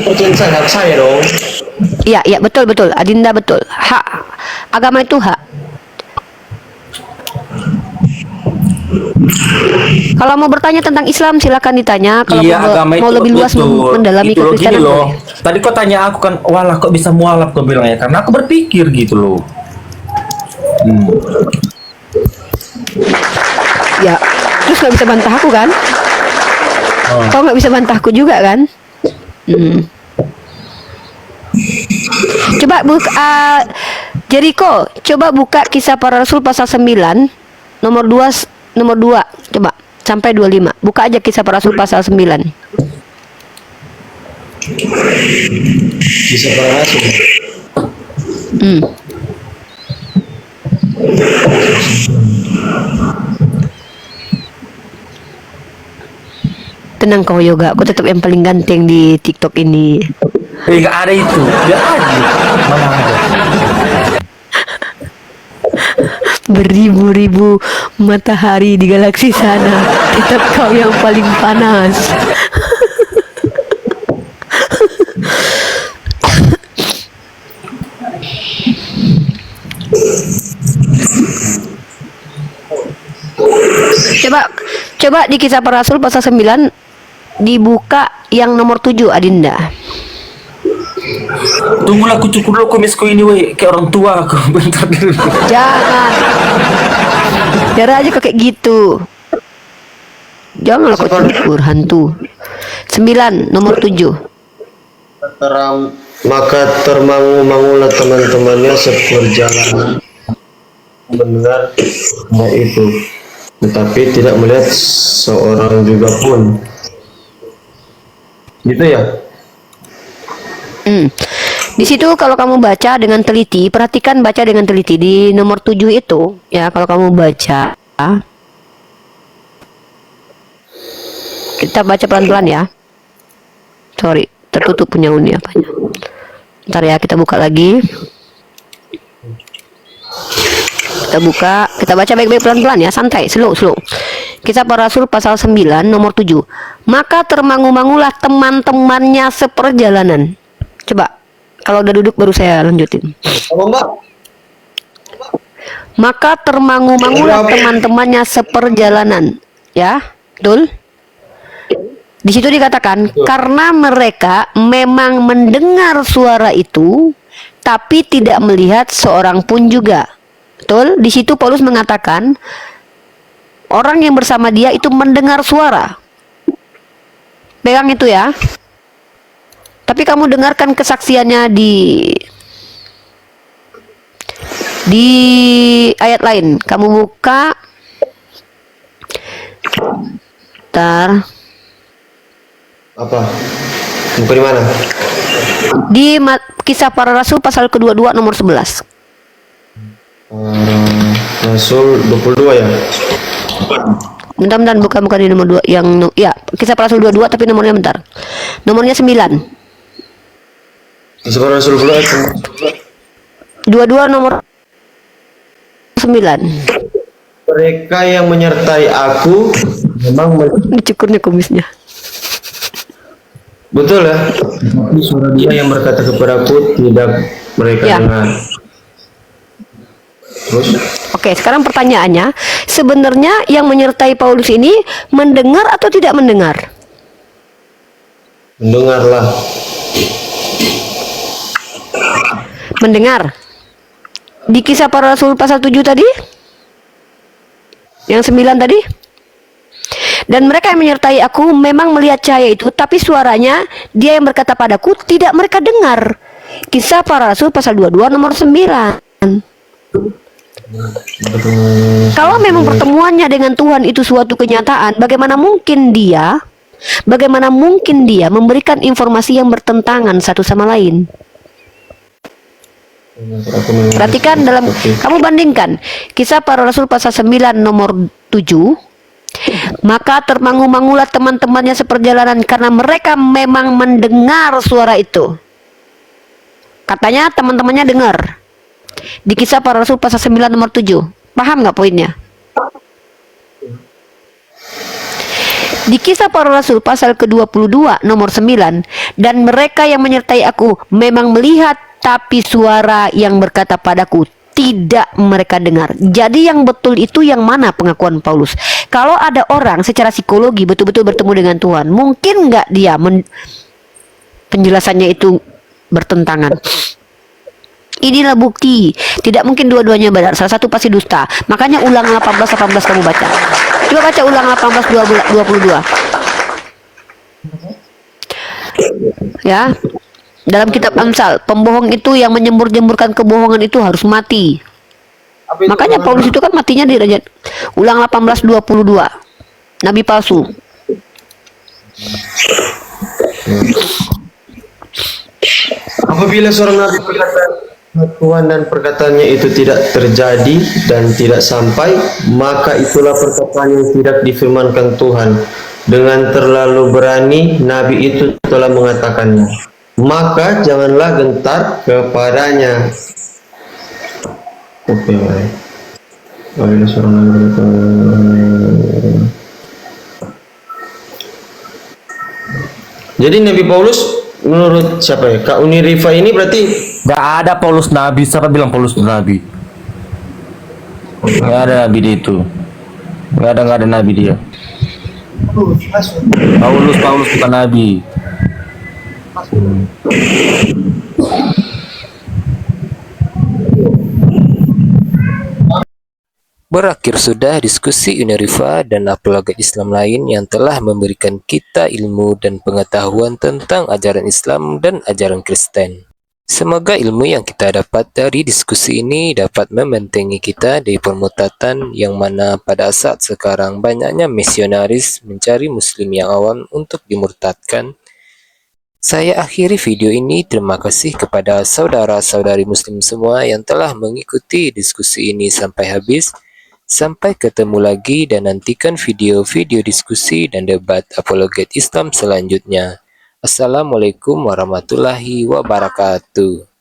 Percaya hak saya dong. Iya, betul. Adinda betul. Hak. Agama itu hak. Kalau mau bertanya tentang Islam silakan ditanya. Kalau Agama mau itu lebih luas betul. mendalami Itu loh, gini kekristenan loh. boleh. Tadi kau tanya aku kan, walah kok bisa mualaf kau bilangnya, karena aku berpikir gitu loh. Ya, terus nggak bisa bantah aku kan? Kau nggak bisa bantahku juga kan? Coba buka Jericho, coba buka Kisah Para Rasul pasal 9 nomor 2 coba sampai 25. Buka aja Kisah Para Rasul pasal 9. Bisa para rasul. Tenang kau Yoga, aku tetap yang paling ganteng di TikTok ini. Nggak ada itu, biar aja. Mana ada. Beribu-ribu matahari di galaksi sana, tetap kau yang paling panas. Coba di Kisah Para Rasul pasal 9 dibuka yang nomor 7 Adinda. Tunggulah aku cukur dulu kumisku ini weh, kayak orang tua aku. Bentar dulu. Jangan. Biar aja kok kayak gitu. Janganlah kau cukur hantu. 9 nomor 7. Maka termangu-mangulah teman-temannya seperjalanan mendengar hal itu, tetapi tidak melihat seorang juga pun. Gitu ya? Di situ kalau kamu baca dengan teliti, perhatikan baca dengan teliti di nomor 7 itu ya. Kalau kamu baca, kita baca pelan-pelan ya. Sorry, tertutup punya Uni apanya. Ntar ya kita buka lagi. Kita buka, kita baca baik-baik pelan-pelan ya, santai, slow. Kisah Para Rasul pasal 9 nomor 7. Maka termangu-mangulah teman-temannya seperjalanan. Coba, kalau udah duduk baru saya lanjutin. Apa Mbak? Maka termangu-mangulah teman-temannya seperjalanan. Ya, betul? Di situ dikatakan, karena mereka memang mendengar suara itu, tapi tidak melihat seorang pun juga. Betul? Di situ Paulus mengatakan, orang yang bersama dia itu mendengar suara. Pegang itu ya. Tapi kamu dengarkan kesaksiannya di ayat lain. Kamu buka. Bentar. Apa? Buku di mana? Di Kisah Para Rasul pasal ke-22 nomor 11. Rasul 22 ya? Bentar, bukan di nomor 2 yang ya, Kisah Para Rasul 22 tapi nomornya bentar. Nomornya 9. Kisah Para Rasul 22 nomor 9. Mereka yang menyertai aku memang Cukurnya kumisnya. betul ya. Tapi suara dia yang berkata kepadaku tidak mereka Ya. dengar. Terus? Oke, sekarang pertanyaannya, sebenarnya yang menyertai Paulus ini mendengar atau tidak mendengar? Mendengarlah. Mendengar. Di Kisah Para Rasul pasal 7 tadi? Yang 9 tadi? Dan mereka yang menyertai aku memang melihat cahaya itu, tapi suaranya dia yang berkata padaku tidak mereka dengar. Kisah Para Rasul pasal 22 nomor 9. Kalau memang pertemuannya dengan Tuhan itu suatu kenyataan, bagaimana mungkin dia memberikan informasi yang bertentangan satu sama lain? Perhatikan kamu bandingkan Kisah Para Rasul pasal 9 nomor 7. Maka termangu-mangulah teman-temannya seperjalanan karena mereka memang mendengar suara itu. Katanya teman-temannya dengar. Di Kisah Para Rasul pasal 9 nomor 7. Paham nggak poinnya? Di Kisah Para Rasul pasal ke-22 nomor 9. Dan mereka yang menyertai aku memang melihat, tapi suara yang berkata padaku tidak mereka dengar. Jadi yang betul itu yang mana pengakuan Paulus? Kalau ada orang secara psikologi betul-betul bertemu dengan Tuhan, mungkin nggak dia penjelasannya itu bertentangan? Inilah bukti. Tidak mungkin dua-duanya benar. Salah satu pasti dusta. Makanya ulang 18 kamu baca. Coba baca ulang 18 22. Ya. Dalam kitab Amsal, pembohong itu yang menyembur-jemburkan kebohongan itu harus mati. Makanya Paulus itu kan matinya di Raja. Ulang 18:22. Nabi palsu. Apabila seorang nabi berkata Tuhan dan perkataannya itu tidak terjadi dan tidak sampai, maka itulah perkataan yang tidak difirmankan Tuhan. Dengan terlalu berani nabi itu telah mengatakannya. Maka janganlah gentar kepadanya. Oke, baik. Apabila seorang nabi berkata, jadi Nabi Paulus menurut siapa ya? Kak Uni Rifa ini berarti Gak ada Paulus Nabi. Siapa bilang Paulus Nabi? Gak ada Nabi dia itu. Gak ada Nabi dia. Paulus bukan Nabi. Berakhir sudah diskusi Unirifa dan apologet Islam lain yang telah memberikan kita ilmu dan pengetahuan tentang ajaran Islam dan ajaran Kristen. Semoga ilmu yang kita dapat dari diskusi ini dapat membentengi kita dari permutatan yang mana pada saat sekarang banyaknya misionaris mencari muslim yang awam untuk dimurtadkan. Saya akhiri video ini. Terima kasih kepada saudara-saudari muslim semua yang telah mengikuti diskusi ini sampai habis. Sampai ketemu lagi dan nantikan video-video diskusi dan debat apologet Islam selanjutnya. Assalamualaikum warahmatullahi wabarakatuh.